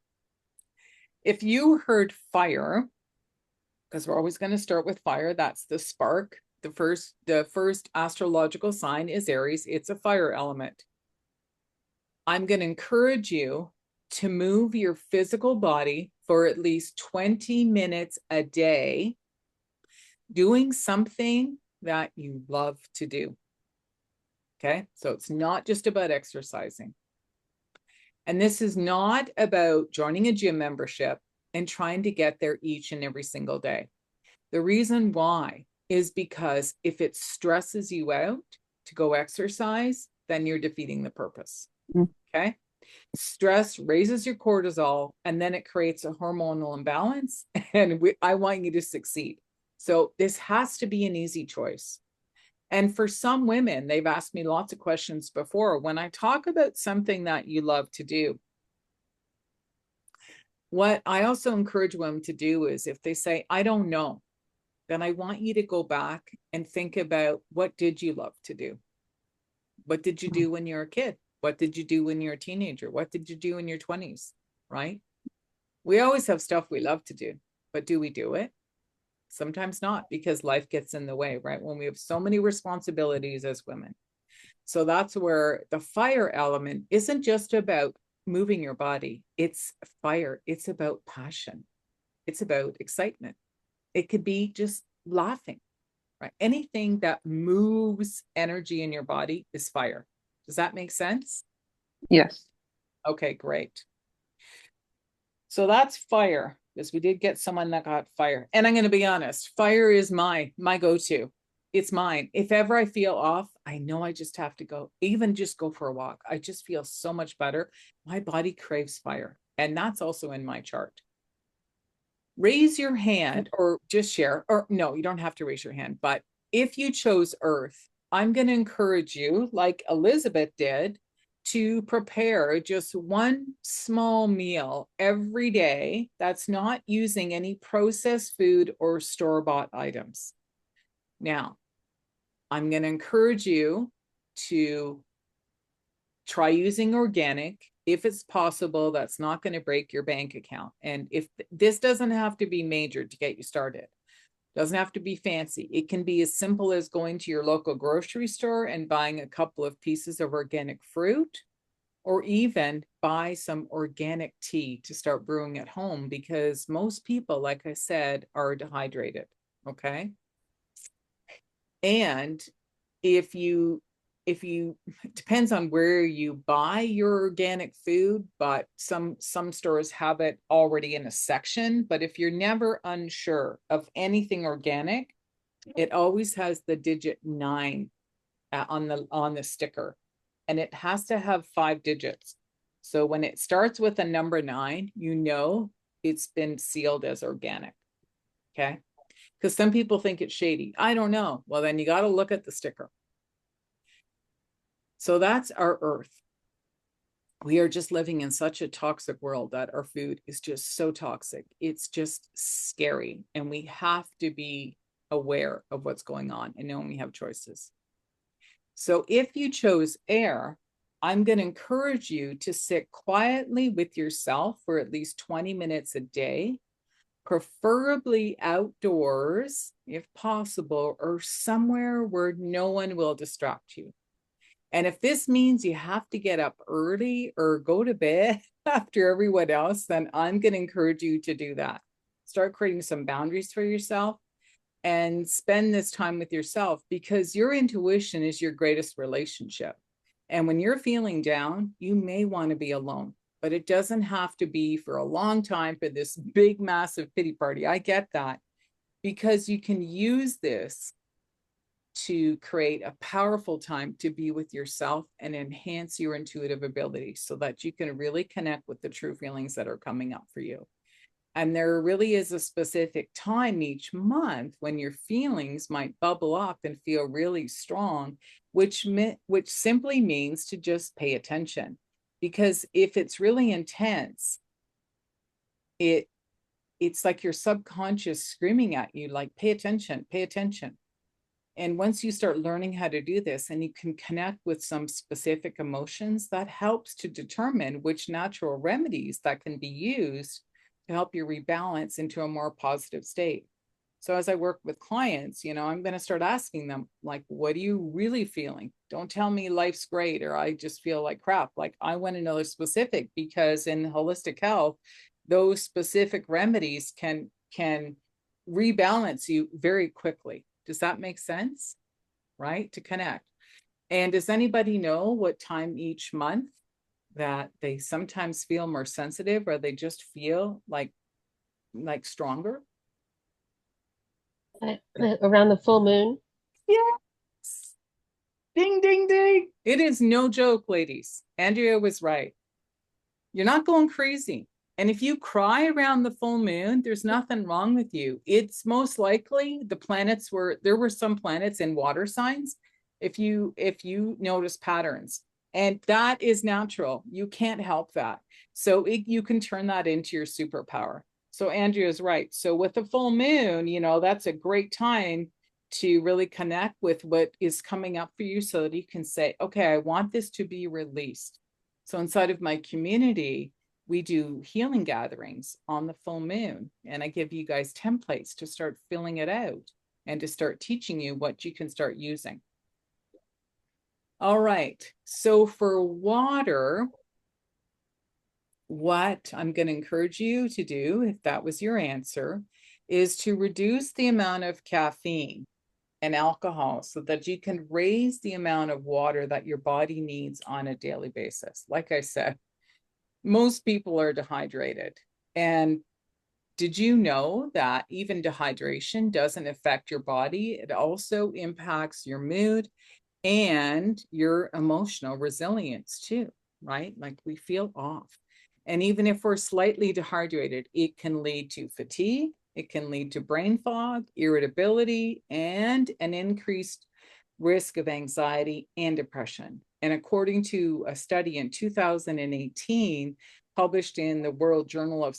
[SPEAKER 1] If you heard fire, because we're always going to start with fire, that's the spark. The first astrological sign is Aries. It's a fire element. I'm going to encourage you to move your physical body for at least 20 minutes a day, doing something that you love to do. Okay, so it's not just about exercising. And this is not about joining a gym membership and trying to get there each and every single day. The reason why is because if it stresses you out to go exercise, then you're defeating the purpose. Okay. Stress raises your cortisol, and then it creates a hormonal imbalance. And I want you to succeed. So this has to be an easy choice. And for some women, they've asked me lots of questions before. When I talk about something that you love to do, what I also encourage women to do is if they say, I don't know, then I want you to go back and think about, what did you love to do? What did you do when you were a kid? What did you do when you were a teenager? What did you do in your 20s? Right? We always have stuff we love to do, but do we do it? Sometimes not, because life gets in the way, right? When we have so many responsibilities as women. So that's where the fire element isn't just about moving your body. It's fire. It's about passion. It's about excitement. It could be just laughing, right? Anything that moves energy in your body is fire. Does that make sense?
[SPEAKER 6] Yes.
[SPEAKER 1] Okay, great. So that's fire, because we did get someone that got fire. And I'm going to be honest, fire is my go-to. It's mine. If ever I feel off, I know I just have to go, even just go for a walk. I just feel so much better. My body craves fire. And that's also in my chart. Raise your hand or just share, or no, you don't have to raise your hand. But if you chose Earth, I'm going to encourage you, like Elizabeth did, to prepare just one small meal every day that's not using any processed food or store-bought items. Now, I'm going to encourage you to try using organic. If it's possible, that's not going to break your bank account. And if this doesn't have to be major to get you started, doesn't have to be fancy. It can be as simple as going to your local grocery store and buying a couple of pieces of organic fruit, or even buy some organic tea to start brewing at home, because most people, like I said, are dehydrated. Okay. And if you it depends on where you buy your organic food, but some stores have it already in a section. But if you're never unsure of anything organic, it always has the digit 9 on the sticker, and it has to have 5 digits. So when it starts with a number 9, you know it's been sealed as organic. Okay. Because some people think it's shady. I don't know. Well, then you got to look at the sticker. So that's our Earth. We are just living in such a toxic world that our food is just so toxic. It's just scary. And we have to be aware of what's going on and know we have choices. So if you chose air, I'm going to encourage you to sit quietly with yourself for at least 20 minutes a day, preferably outdoors, if possible, or somewhere where no one will distract you. And if this means you have to get up early or go to bed after everyone else, then I'm going to encourage you to do that. Start creating some boundaries for yourself and spend this time with yourself, because your intuition is your greatest relationship. And when you're feeling down, you may want to be alone, but it doesn't have to be for a long time for this big, massive pity party. I get that, because you can use this to create a powerful time to be with yourself and enhance your intuitive ability so that you can really connect with the true feelings that are coming up for you. And there really is a specific time each month when your feelings might bubble up and feel really strong, which simply means to just pay attention. Because if it's really intense, it's like your subconscious screaming at you, like, pay attention, pay attention. And once you start learning how to do this and you can connect with some specific emotions, that helps to determine which natural remedies that can be used to help you rebalance into a more positive state. So as I work with clients, I'm going to start asking them, like, what are you really feeling? Don't tell me life's great or I just feel like crap. Like, I want to know the specific, because in holistic health, those specific remedies can rebalance you very quickly. Does that make sense? Right? To connect. And does anybody know what time each month that they sometimes feel more sensitive, or they just feel like stronger?
[SPEAKER 3] around the full moon.
[SPEAKER 1] Yes. Ding, ding, ding. It is no joke, ladies. Andrea was right. You're not going crazy. And if you cry around the full moon, there's nothing wrong with you. It's most likely there were some planets in water signs. If you notice patterns, and that is natural. You can't help that. So you can turn that into your superpower. So Andrea's right. So with the full moon, that's a great time to really connect with what is coming up for you so that you can say, okay, I want this to be released. So inside of my community, we do healing gatherings on the full moon, and I give you guys templates to start filling it out and to start teaching you what you can start using. All right. So for water, what I'm going to encourage you to do, if that was your answer, is to reduce the amount of caffeine and alcohol so that you can raise the amount of water that your body needs on a daily basis. Like I said, most people are dehydrated. And did you know that even dehydration doesn't affect your body? It also impacts your mood and your emotional resilience too, right? Like we feel off. And even if we're slightly dehydrated, it can lead to fatigue. It can lead to brain fog, irritability, and an increased risk of anxiety and depression. And according to a study in 2018, published in the World Journal of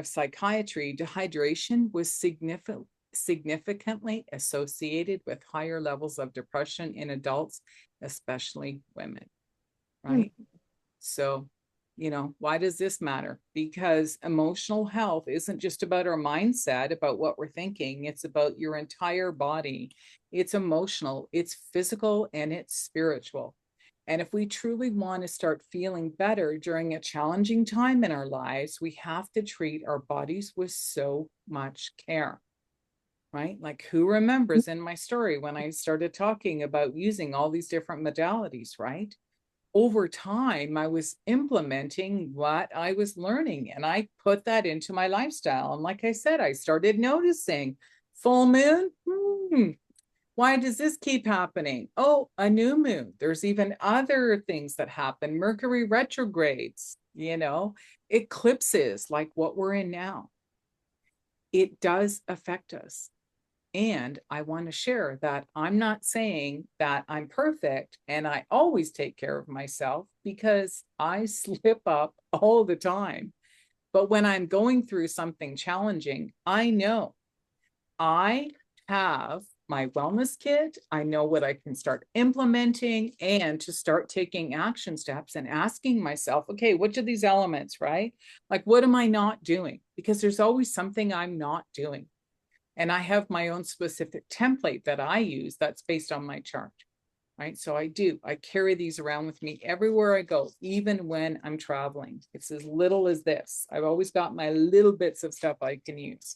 [SPEAKER 1] Psychiatry, dehydration was significantly associated with higher levels of depression in adults, especially women, right? So, why does this matter? Because emotional health isn't just about our mindset, about what we're thinking. It's about your entire body. It's emotional, it's physical, and it's spiritual. And if we truly want to start feeling better during a challenging time in our lives, we have to treat our bodies with so much care, right? Like who remembers in my story when I started talking about using all these different modalities, right? Over time, I was implementing what I was learning, and I put that into my lifestyle. And like I said, I started noticing full moon. Why does this keep happening? Oh, a new moon. There's even other things that happen. Mercury retrogrades, eclipses like what we're in now. It does affect us. And I want to share that I'm not saying that I'm perfect and I always take care of myself, because I slip up all the time. But when I'm going through something challenging, I know I have my wellness kit. I know what I can start implementing and to start taking action steps and asking myself, okay, which of these elements, right? Like, what am I not doing? Because there's always something I'm not doing. And I have my own specific template that I use that's based on my chart, right? So I carry these around with me everywhere I go, even when I'm traveling. It's as little as this. I've always got my little bits of stuff I can use,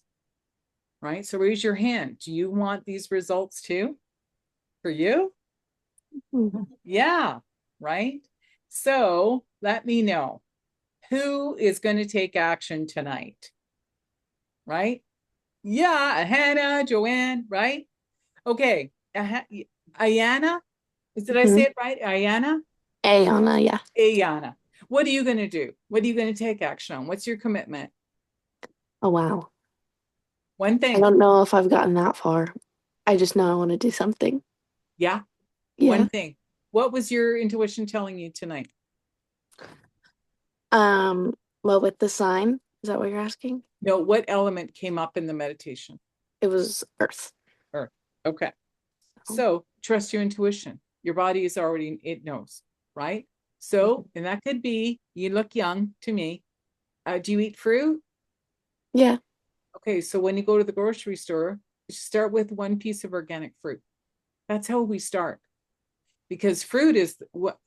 [SPEAKER 1] right? So raise your hand. Do you want these results too? For you? Yeah, right? So let me know who is going to take action tonight, right? Yeah, Hannah, Joanne, right? Okay, Ayana, did I say it right? Ayana?
[SPEAKER 2] Ayana, yeah.
[SPEAKER 1] Ayana. What are you going to do? What are you going to take action on? What's your commitment?
[SPEAKER 2] Oh, wow.
[SPEAKER 1] One
[SPEAKER 2] I
[SPEAKER 1] thing.
[SPEAKER 2] don't know if I've gotten that far. I just know I want to do something.
[SPEAKER 1] Yeah.
[SPEAKER 2] Yeah.
[SPEAKER 1] One thing. What was your intuition telling you tonight?
[SPEAKER 2] Well, with the sign, is that what you're asking?
[SPEAKER 1] No, what element came up in the meditation?
[SPEAKER 2] It was Earth.
[SPEAKER 1] Earth. Okay. So trust your intuition. Your body is already, it knows, right? So, and that could be, you look young to me. Do you eat fruit?
[SPEAKER 2] Yeah.
[SPEAKER 1] Okay, so when you go to the grocery store, you start with one piece of organic fruit. That's how we start. Because fruit is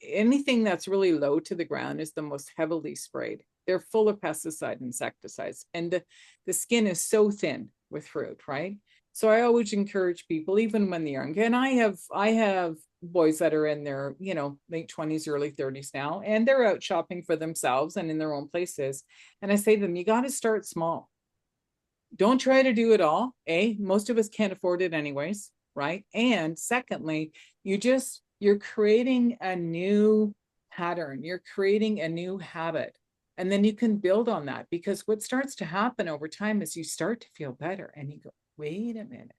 [SPEAKER 1] anything that's really low to the ground is the most heavily sprayed. They're full of pesticide and insecticides, and the skin is so thin with fruit, right? So I always encourage people, even when they're young, and I have boys that are in their late 20s, early 30s now, and they're out shopping for themselves and in their own places. And I say to them, you got to start small. don't try to do it all. Most of us can't afford it anyways, right? And secondly, you're creating a new pattern. You're creating a new habit. And then you can build on that, because what starts to happen over time is you start to feel better and you go, wait a minute.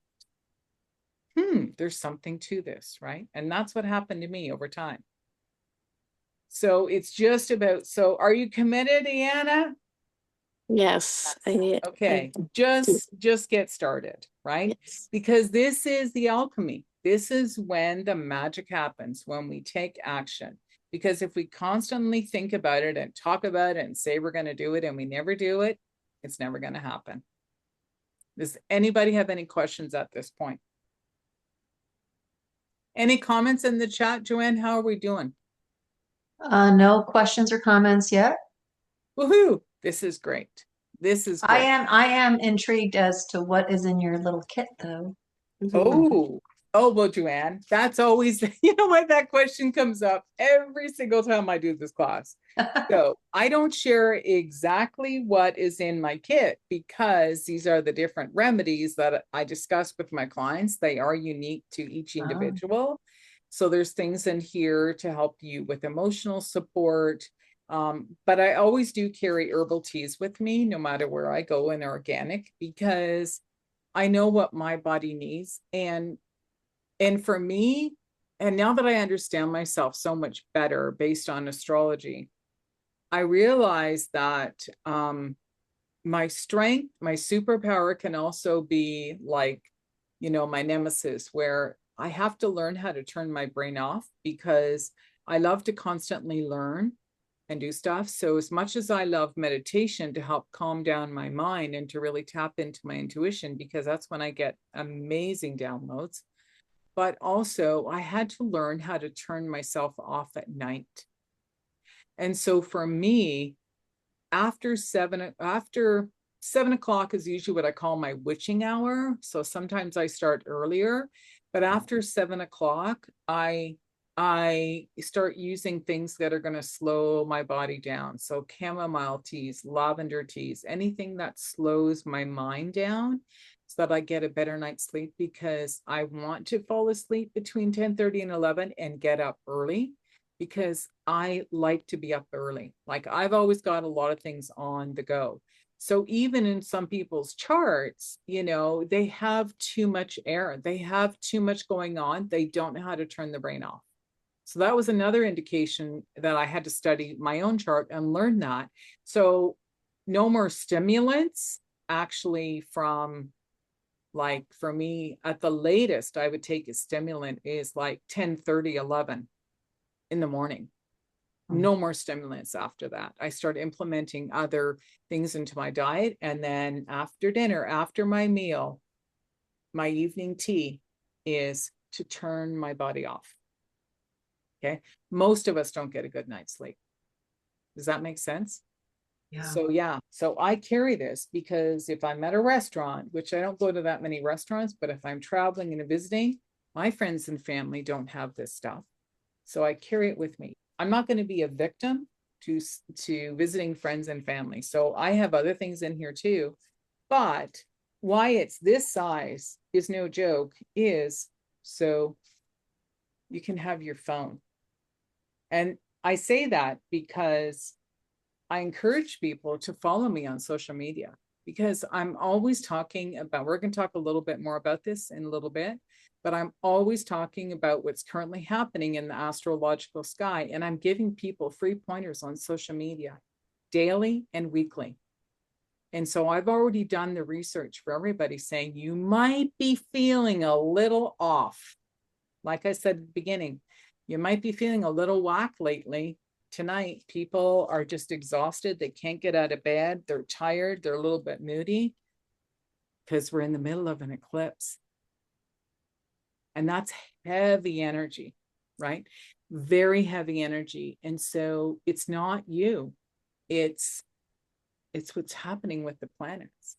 [SPEAKER 1] There's something to this, right? And that's what happened to me over time. So it's just about, so are you committed, Deanna?
[SPEAKER 2] Yes.
[SPEAKER 1] Okay, just get started, right?
[SPEAKER 2] Yes.
[SPEAKER 1] Because this is the alchemy. This is when the magic happens, when we take action. Because if we constantly think about it and talk about it and say we're going to do it and we never do it, it's never going to happen. Does anybody have any questions at this point? Any comments in the chat, Joanne? How are we doing?
[SPEAKER 4] No questions or comments yet.
[SPEAKER 1] Woohoo! This is great. This is
[SPEAKER 4] I
[SPEAKER 1] great.
[SPEAKER 4] am intrigued as to what is in your little kit though.
[SPEAKER 1] Well, Joanne, that's always, you know what, that question comes up every single time I do this class. So I don't share exactly what is in my kit, because these are the different remedies that I discuss with my clients. They are unique to each individual. So there's things in here to help you with emotional support. But I always do carry herbal teas with me, no matter where I go, in organic, because I know what my body needs. And for me, and now that I understand myself so much better based on astrology, I realize that my strength, my superpower can also be like, my nemesis, where I have to learn how to turn my brain off, because I love to constantly learn and do stuff. So as much as I love meditation to help calm down my mind and to really tap into my intuition, because that's when I get amazing downloads, but also I had to learn how to turn myself off at night. And so for me, after 7 o'clock is usually what I call my witching hour. So sometimes I start earlier, but after 7 o'clock, I start using things that are going to slow my body down. So chamomile teas, lavender teas, anything that slows my mind down, so that I get a better night's sleep, because I want to fall asleep between 10:30 and 11 and get up early, because I like to be up early. Like, I've always got a lot of things on the go. So even in some people's charts, they have too much air. They have too much going on. They don't know how to turn the brain off. So that was another indication that I had to study my own chart and learn that. So no more stimulants, actually, from, like, for me, at the latest I would take a stimulant is like 10:30, 11 in the morning. No more stimulants after that. I start implementing other things into my diet. And then after dinner, after my meal, my evening tea is to turn my body off. Okay. Most of us don't get a good night's sleep. Does that make sense?
[SPEAKER 4] Yeah.
[SPEAKER 1] So I carry this, because if I'm at a restaurant, which I don't go to that many restaurants, but if I'm traveling and visiting, my friends and family don't have this stuff. So I carry it with me. I'm not going to be a victim to visiting friends and family. So I have other things in here too. But why it's this size is no joke, is so you can have your phone. And I say that because I encourage people to follow me on social media, because I'm always talking about, we're going to talk a little bit more about this in a little bit, but I'm always talking about what's currently happening in the astrological sky. And I'm giving people free pointers on social media daily and weekly. And so I've already done the research for everybody, saying you might be feeling a little off. Like I said at the beginning, you might be feeling a little whack lately. Tonight, people are just exhausted. They can't get out of bed. They're tired. They're a little bit moody, because we're in the middle of an eclipse. And that's heavy energy, right? Very heavy energy. And so it's not you. It's what's happening with the planets.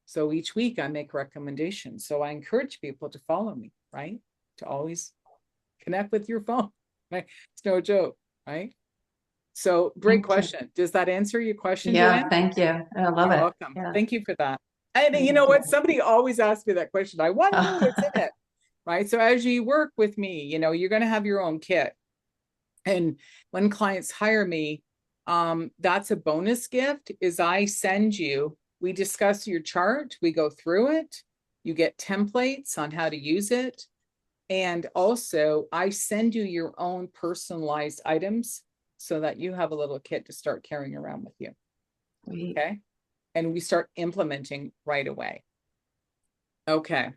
[SPEAKER 1] So each week I make recommendations. So I encourage people to follow me, right? To always connect with your phone, right? It's no joke, right? So great question. Does that answer your question,
[SPEAKER 4] Yeah,
[SPEAKER 1] Joanne?
[SPEAKER 4] thank you. I love
[SPEAKER 1] You're
[SPEAKER 4] it.
[SPEAKER 1] welcome.
[SPEAKER 4] Yeah.
[SPEAKER 1] Thank you for that. And you know what? Somebody always asks me that question. I wonder what's in it, right? So as you work with me, you know, you're going to have your own kit. And when clients hire me, that's a bonus gift is I send you, we discuss your chart, we go through it, you get templates on how to use it. And also I send you your own personalized items so that you have a little kit to start carrying around with you.
[SPEAKER 4] Sweet.
[SPEAKER 1] Okay. And we start implementing right away. Okay.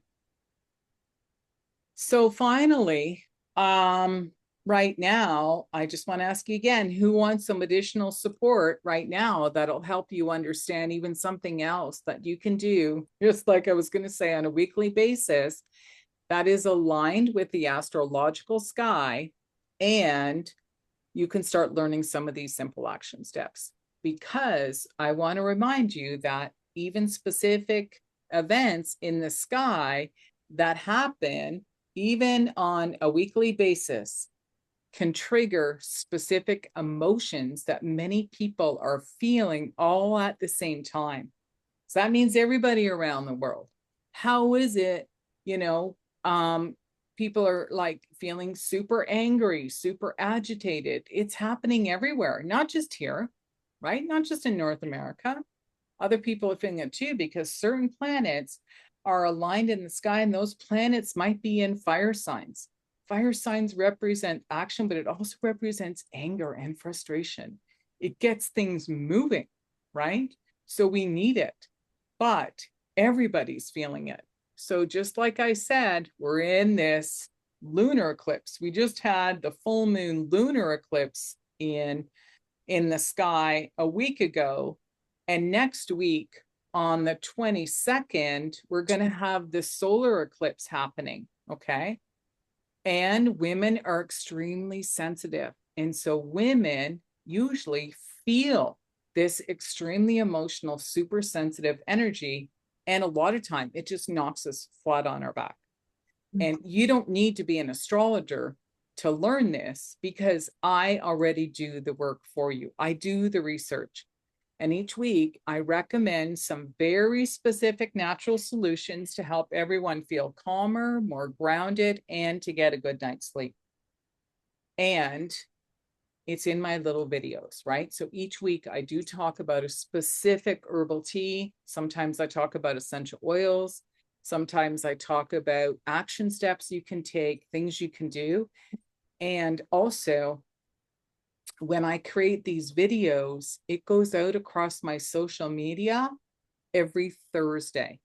[SPEAKER 1] So finally, right now, I just want to ask you again, who wants some additional support right now that'll help you understand even something else that you can do, just like I was going to say, on a weekly basis that is aligned with the astrological sky, and you can start learning some of these simple action steps. Because I want to remind you that even specific events in the sky that happen even on a weekly basis can trigger specific emotions that many people are feeling all at the same time. So that means everybody around the world. How is it, you know, people are like feeling super angry, super agitated. It's happening everywhere, not just here, right? Not just in North America. Other people are feeling it too, because certain planets are aligned in the sky, and those planets might be in fire signs. Fire signs represent action, but it also represents anger and frustration. It gets things moving, right? So we need it, but everybody's feeling it. So just like I said, we're in this lunar eclipse. We just had the full moon lunar eclipse in the sky a week ago. And next week on the 22nd, we're going to have the solar eclipse happening. Okay. And women are extremely sensitive. And so women usually feel this extremely emotional, super sensitive energy. And a lot of time it just knocks us flat on our back. And you don't need to be an astrologer to learn this, because I already do the work for you. I do the research. And each week I recommend some very specific natural solutions to help everyone feel calmer, more grounded, and to get a good night's sleep. And it's in my little videos, right? So each week I do talk about a specific herbal tea. Sometimes I talk about essential oils. Sometimes I talk about action steps you can take, things you can do. And also, when I create these videos, it goes out across my social media every Thursday.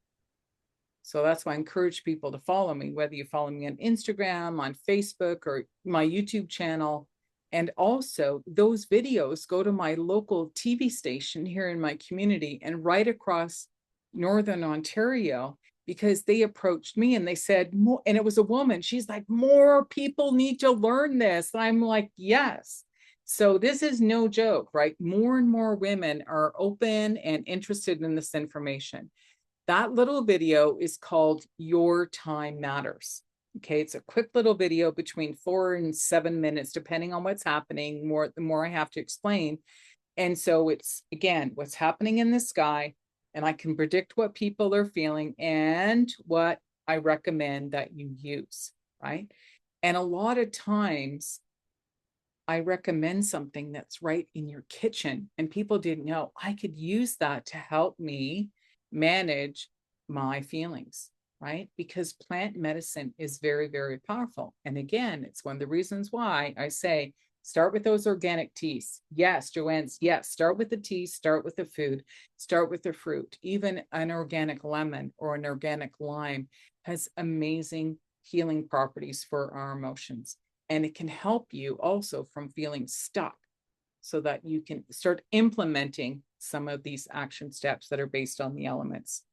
[SPEAKER 1] So that's why I encourage people to follow me, whether you follow me on Instagram, on Facebook, or my YouTube channel. And also those videos go to my local TV station here in my community and right across Northern Ontario, because they approached me and they said, more, and it was a woman. She's like, more people need to learn this. And I'm like, yes. So this is no joke, right? More and more women are open and interested in this information. That little video is called Your Time Matters. Okay, it's a quick little video between 4 and 7 minutes, depending on what's happening, the more I have to explain. And so it's, again, what's happening in the sky, and I can predict what people are feeling and what I recommend that you use, right? And a lot of times I recommend something that's right in your kitchen, and people didn't know I could use that to help me manage my feelings, right? Because plant medicine is very, very powerful. And again, it's one of the reasons why I say, start with those organic teas. Yes, Joanne's, yes, start with the tea, start with the food, start with the fruit. Even an organic lemon or an organic lime has amazing healing properties for our emotions. And it can help you also from feeling stuck, so that you can start implementing some of these action steps that are based on the elements.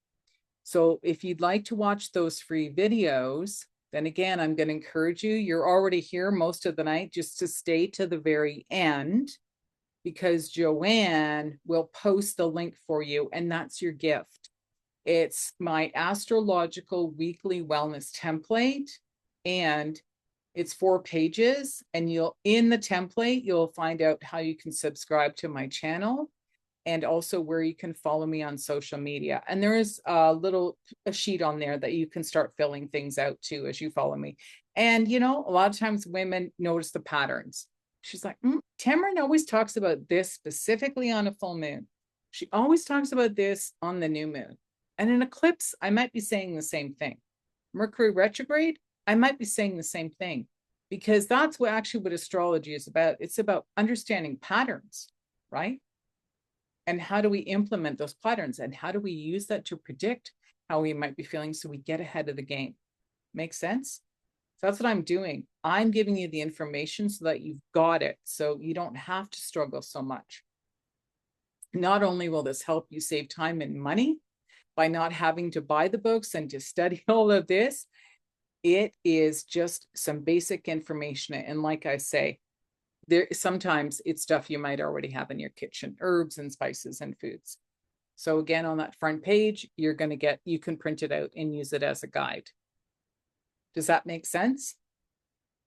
[SPEAKER 1] So if you'd like to watch those free videos, then again, I'm going to encourage you, you're already here most of the night, just to stay to the very end, because Joanne will post the link for you, and that's your gift. It's my astrological weekly wellness template, and it's 4 pages, and in the template, you'll find out how you can subscribe to my channel. and also where you can follow me on social media. And there is a sheet on there that you can start filling things out too as you follow me. And, you know, a lot of times women notice the patterns. She's like, Tamara always talks about this specifically on a full moon. She always talks about this on the new moon. And in eclipse, I might be saying the same thing. Mercury retrograde, I might be saying the same thing, because that's what astrology is about. It's about understanding patterns, right? And how do we implement those patterns, and how do we use that to predict how we might be feeling so we get ahead of the game? Make sense? So that's what I'm doing. I'm giving you the information so that you've got it, so you don't have to struggle so much. Not only will this help you save time and money by not having to buy the books and to study all of this, it is just some basic information. And like I say, there sometimes it's stuff you might already have in your kitchen, herbs and spices and foods. So again, on that front page, you can print it out and use it as a guide. Does that make sense?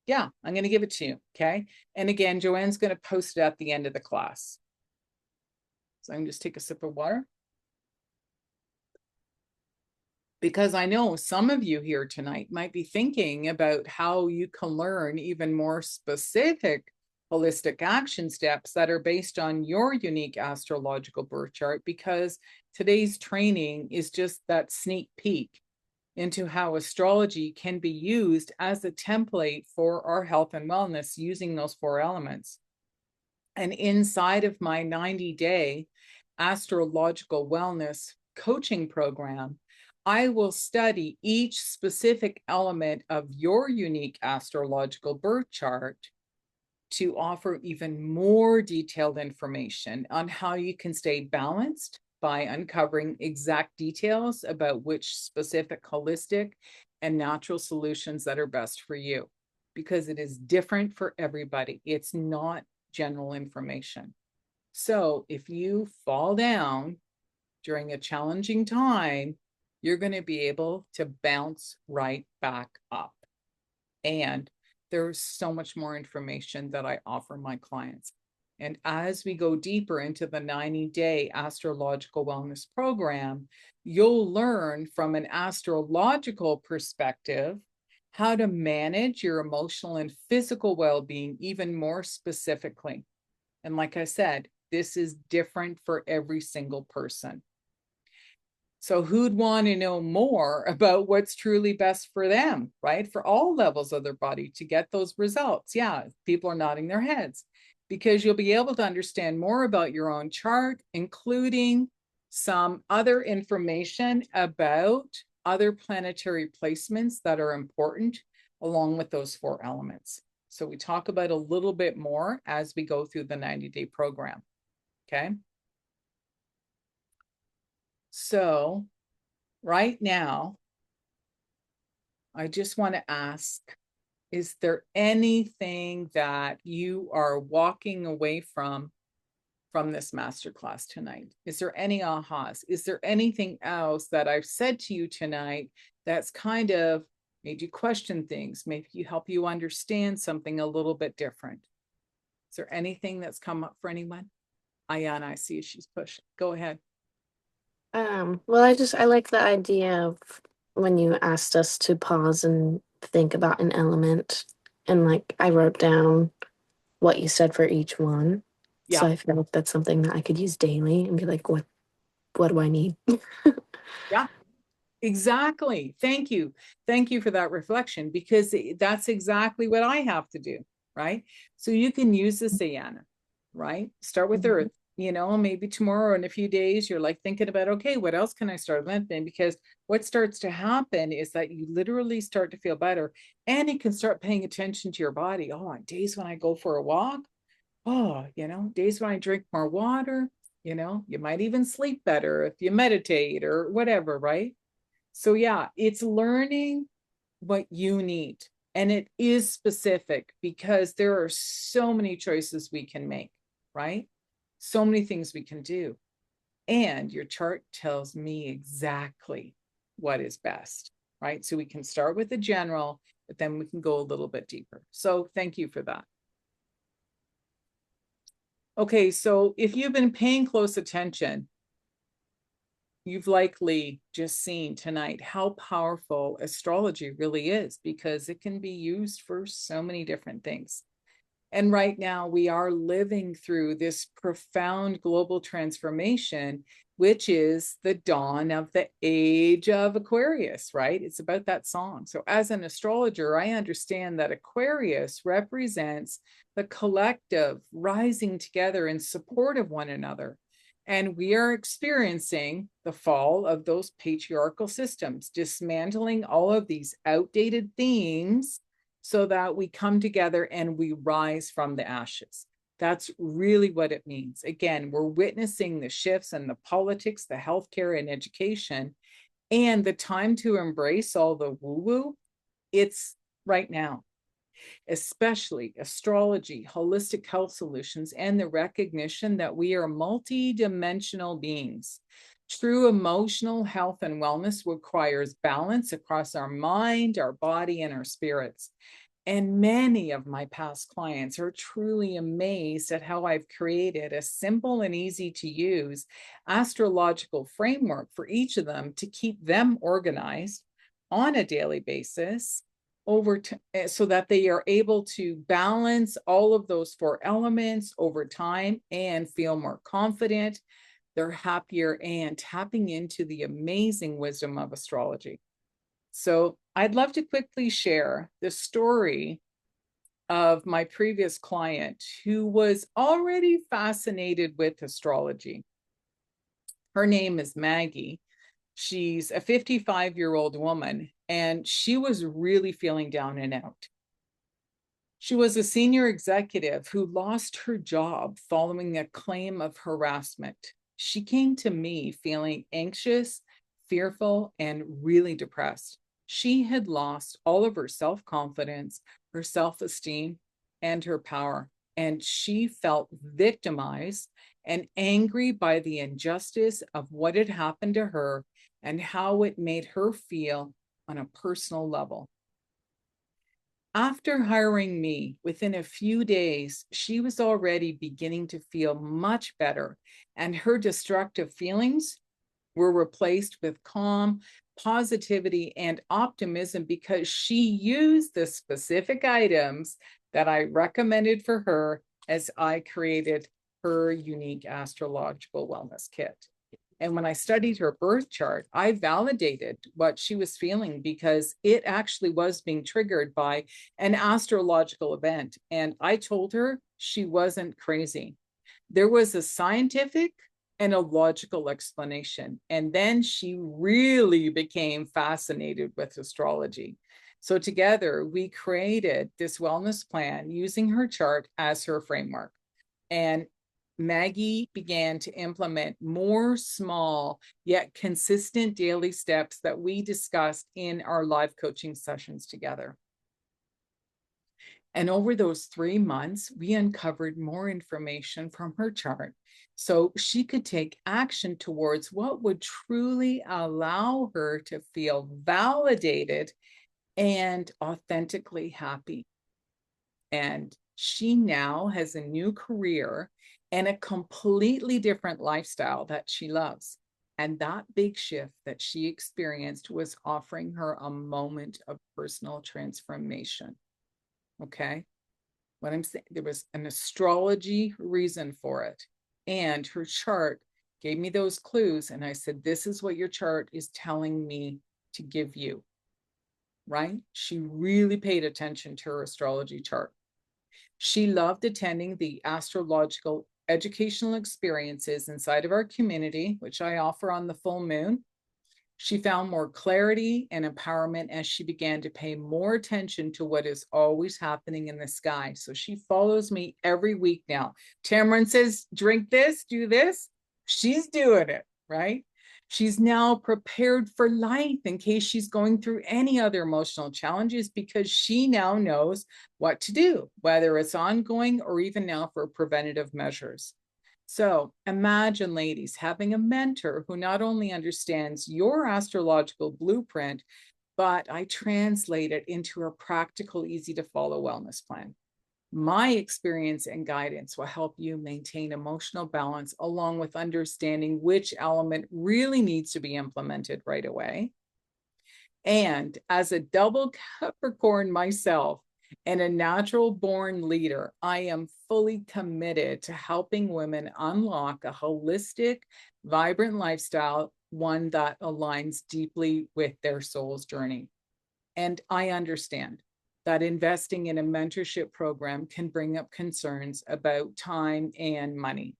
[SPEAKER 1] Yeah, I'm going to give it to you. Okay. And again, Joanne's going to post it at the end of the class. So I'm just take a sip of water, because I know some of you here tonight might be thinking about how you can learn even more specific holistic action steps that are based on your unique astrological birth chart, because today's training is just that sneak peek into how astrology can be used as a template for our health and wellness using those 4 elements. And inside of my 90-day astrological wellness coaching program, I will study each specific element of your unique astrological birth chart to offer even more detailed information on how you can stay balanced by uncovering exact details about which specific holistic and natural solutions that are best for you, because it is different for everybody. It's not general information. So if you fall down during a challenging time, you're going to be able to bounce right back up. And there's so much more information that I offer my clients. And as we go deeper into the 90-day astrological wellness program, you'll learn from an astrological perspective how to manage your emotional and physical well-being even more specifically. And like I said, this is different for every single person. So who'd want to know more about what's truly best for them, right? For all levels of their body to get those results. Yeah, people are nodding their heads, because you'll be able to understand more about your own chart, including some other information about other planetary placements that are important along with those 4 elements. So we talk about a little bit more as we go through the 90-day program. Okay. So right now, I just want to ask, is there anything that you are walking away from this masterclass tonight? Is there any ahas? Is there anything else that I've said to you tonight that's kind of made you question things, maybe you help you understand something a little bit different? Is there anything that's come up for anyone? Ayana, I see she's pushing. Go ahead.
[SPEAKER 2] Well, I like the idea of when you asked us to pause and think about an element, and like I wrote down what you said for each one.
[SPEAKER 1] Yeah.
[SPEAKER 2] So I feel like that's something that I could use daily and be like, what do I need?
[SPEAKER 1] Yeah, exactly. Thank you. Thank you for that reflection, because that's exactly what I have to do, right? So you can use this, Ayana, right? Start with Earth. You know, maybe tomorrow or in a few days, you're like thinking about, okay, what else can I start with? Because what starts to happen is that you literally start to feel better, and you can start paying attention to your body. Oh, on days when I go for a walk, oh, you know, days when I drink more water, you know, you might even sleep better if you meditate or whatever, right? So yeah, it's learning what you need. And it is specific, because there are so many choices we can make, right? So many things we can do. And your chart tells me exactly what is best, right? So we can start with the general, but then we can go a little bit deeper. So thank you for that. Okay, so if you've been paying close attention, you've likely just seen tonight how powerful astrology really is, because it can be used for so many different things. And right now we are living through this profound global transformation, which is the dawn of the age of Aquarius, right? It's about that song. So as an astrologer, I understand that Aquarius represents the collective rising together in support of one another. And we are experiencing the fall of those patriarchal systems, dismantling all of these outdated themes so that we come together and we rise from the ashes. That's really what it means. Again, we're witnessing the shifts in the politics, the healthcare, and education, and the time to embrace all the woo-woo. It's right now, especially astrology, holistic health solutions, and the recognition that we are multidimensional beings. True emotional health and wellness requires balance across our mind, our body, and our spirits. And many of my past clients are truly amazed at how I've created a simple and easy to use astrological framework for each of them to keep them organized on a daily basis so that they are able to balance all of those 4 elements over time and feel more confident. They're happier and tapping into the amazing wisdom of astrology. So I'd love to quickly share the story of my previous client who was already fascinated with astrology. Her name is Maggie. She's a 55-year-old woman, and she was really feeling down and out. She was a senior executive who lost her job following a claim of harassment. She came to me feeling anxious, fearful, and really depressed. She had lost all of her self-confidence, her self-esteem, and her power, and she felt victimized and angry by the injustice of what had happened to her and how it made her feel on a personal level. After hiring me, within a few days, she was already beginning to feel much better, and her destructive feelings were replaced with calm, positivity, and optimism because she used the specific items that I recommended for her as I created her unique astrological wellness kit. And when I studied her birth chart, I validated what she was feeling because it actually was being triggered by an astrological event. And I told her she wasn't crazy. There was a scientific and a logical explanation. And then she really became fascinated with astrology. So together we created this wellness plan using her chart as her framework. And Maggie began to implement more small yet consistent daily steps that we discussed in our live coaching sessions together. And over those 3 months, we uncovered more information from her chart so she could take action towards what would truly allow her to feel validated and authentically happy. And she now has a new career and a completely different lifestyle that she loves. And that big shift that she experienced was offering her a moment of personal transformation. Okay. What I'm saying, there was an astrology reason for it. And her chart gave me those clues. And I said, this is what your chart is telling me to give you. Right? She really paid attention to her astrology chart. She loved attending the astrological educational experiences inside of our community, which I offer on the full moon. She found more clarity and empowerment as she began to pay more attention to what is always happening in the sky. So she follows me every week now. Tamron says, drink this, do this. She's doing it, right? She's now prepared for life in case she's going through any other emotional challenges because she now knows what to do, whether it's ongoing or even now for preventative measures. So imagine, ladies, having a mentor who not only understands your astrological blueprint, but I translate it into a practical, easy to follow wellness plan. My experience and guidance will help you maintain emotional balance along with understanding which element really needs to be implemented right away. And as a double Capricorn myself and a natural born leader, I am fully committed to helping women unlock a holistic, vibrant lifestyle, one that aligns deeply with their soul's journey. And I understand that investing in a mentorship program can bring up concerns about time and money.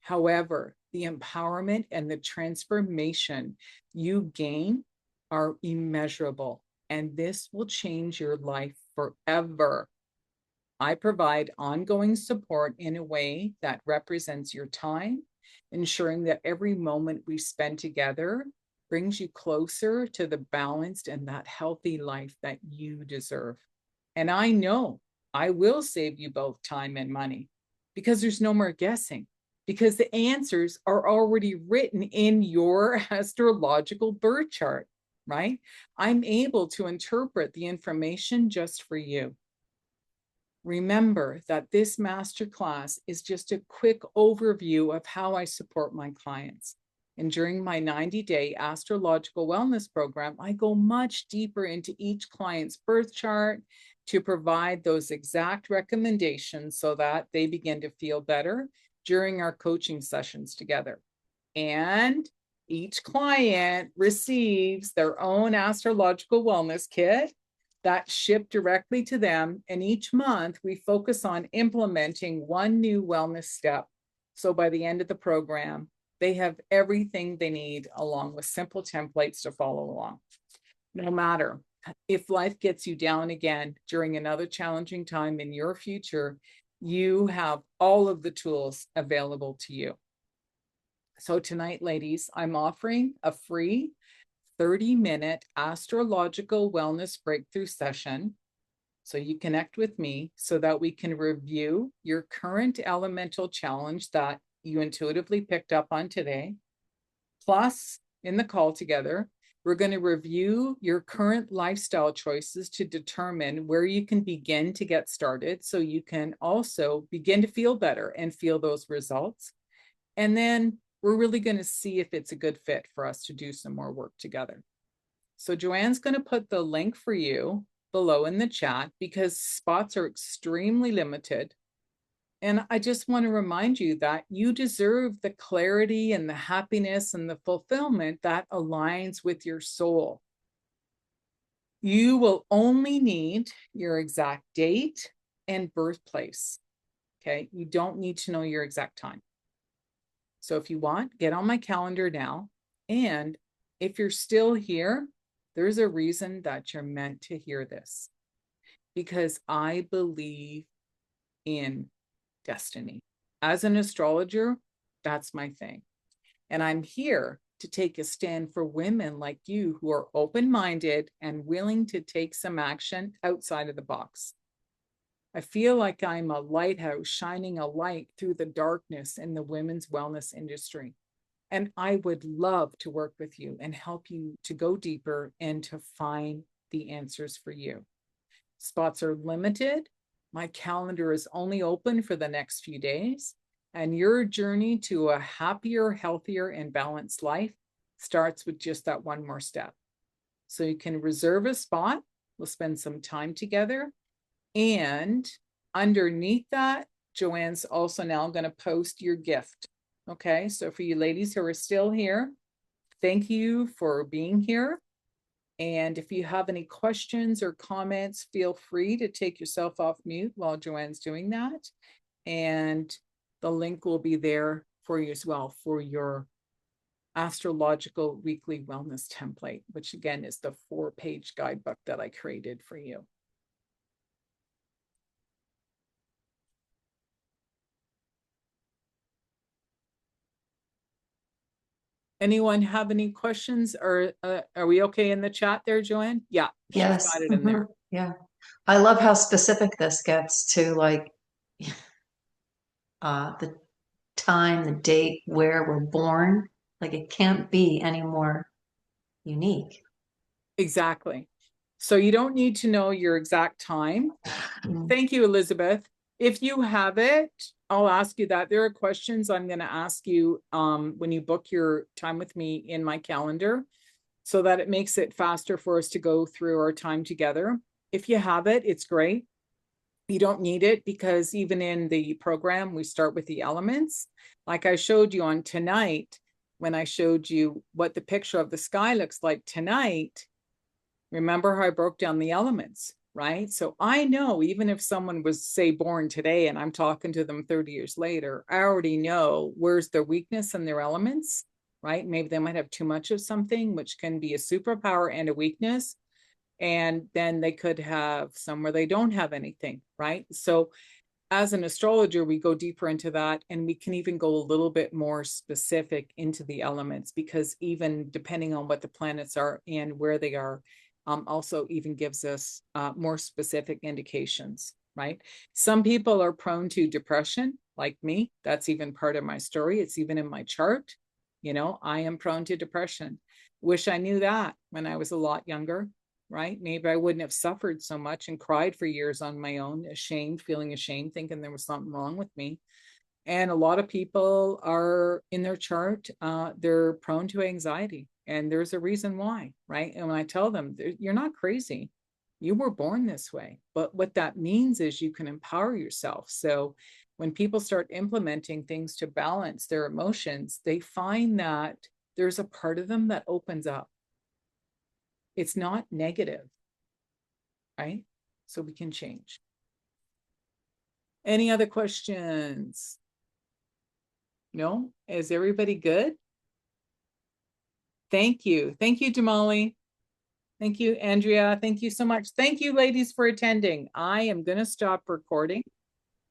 [SPEAKER 1] However, the empowerment and the transformation you gain are immeasurable, and this will change your life forever. I provide ongoing support in a way that represents your time, ensuring that every moment we spend together brings you closer to the balanced and that healthy life that you deserve. And I know I will save you both time and money because there's no more guessing, because the answers are already written in your astrological birth chart, right? I'm able to interpret the information just for you. Remember that this masterclass is just a quick overview of how I support my clients. And during my 90-day astrological wellness program, I go much deeper into each client's birth chart to provide those exact recommendations so that they begin to feel better during our coaching sessions together. And each client receives their own astrological wellness kit that's shipped directly to them. And each month we focus on implementing one new wellness step. So by the end of the program, they have everything they need along with simple templates to follow along. No matter if life gets you down again during another challenging time in your future, you have all of the tools available to you. So tonight, ladies, I'm offering a free 30-minute astrological wellness breakthrough session. So you connect with me so that we can review your current elemental challenge that you intuitively picked up on today. Plus, in the call together, we're going to review your current lifestyle choices to determine where you can begin to get started so you can also begin to feel better and feel those results. And then we're really going to see if it's a good fit for us to do some more work together. So Joanne's going to put the link for you below in the chat because spots are extremely limited. And I just want to remind you that you deserve the clarity and the happiness and the fulfillment that aligns with your soul. You will only need your exact date and birthplace. Okay, you don't need to know your exact time. So if you want, get on my calendar now. And if you're still here, there's a reason that you're meant to hear this. Because I believe in destiny. As an astrologer, that's my thing. And I'm here to take a stand for women like you who are open-minded and willing to take some action outside of the box. I feel like I'm a lighthouse shining a light through the darkness in the women's wellness industry. And I would love to work with you and help you to go deeper and to find the answers for you. Spots are limited. My calendar is only open for the next few days. And your journey to a happier, healthier, and balanced life starts with just that one more step. So you can reserve a spot. We'll spend some time together. And underneath that, Joanne's also now going to post your gift. Okay, so for you ladies who are still here, thank you for being here. And if you have any questions or comments, feel free to take yourself off mute while Joanne's doing that. And the link will be there for you as well for your astrological weekly wellness template, which again is the 4-page guidebook that I created for you. Anyone have any questions, or are we okay in the chat there, Joanne? Yeah,
[SPEAKER 4] Yes.
[SPEAKER 1] she's got it in there.
[SPEAKER 4] Yeah. I love how specific this gets to, like, the time, the date, where we're born. Like, it can't be any more unique.
[SPEAKER 1] Exactly. So you don't need to know your exact time. Thank you, Elizabeth. If you have it, I'll ask you that. There are questions I'm going to ask you when you book your time with me in my calendar, so that it makes it faster for us to go through our time together. If you have it, it's great. You don't need it, because even in the program, we start with the elements. Like I showed you on tonight, when I showed you what the picture of the sky looks like tonight, remember how I broke down the elements, right? So I know even if someone was, say, born today and I'm talking to them 30 years later, I already know where's their weakness in their elements, right? Maybe they might have too much of something, which can be a superpower and a weakness. And then they could have some where they don't have anything, right? So as an astrologer, we go deeper into that, and we can even go a little bit more specific into the elements, because even depending on what the planets are and where they are, also even gives us more specific indications, right? Some people are prone to depression, like me. That's even part of my story. It's even in my chart. You know, I am prone to depression. Wish I knew that when I was a lot younger, right? Maybe I wouldn't have suffered so much and cried for years on my own, ashamed, feeling ashamed, thinking there was something wrong with me. And a lot of people are in their chart, they're prone to anxiety, and there's a reason why, right? And when I tell them, you're not crazy, you were born this way. But what that means is you can empower yourself. So when people start implementing things to balance their emotions, they find that there's a part of them that opens up. It's not negative, right? So we can change. Any other questions? No? Is everybody good? Thank you. Thank you, Jamali. Thank you, Andrea. Thank you so much. Thank you, ladies, for attending. I am going to stop recording.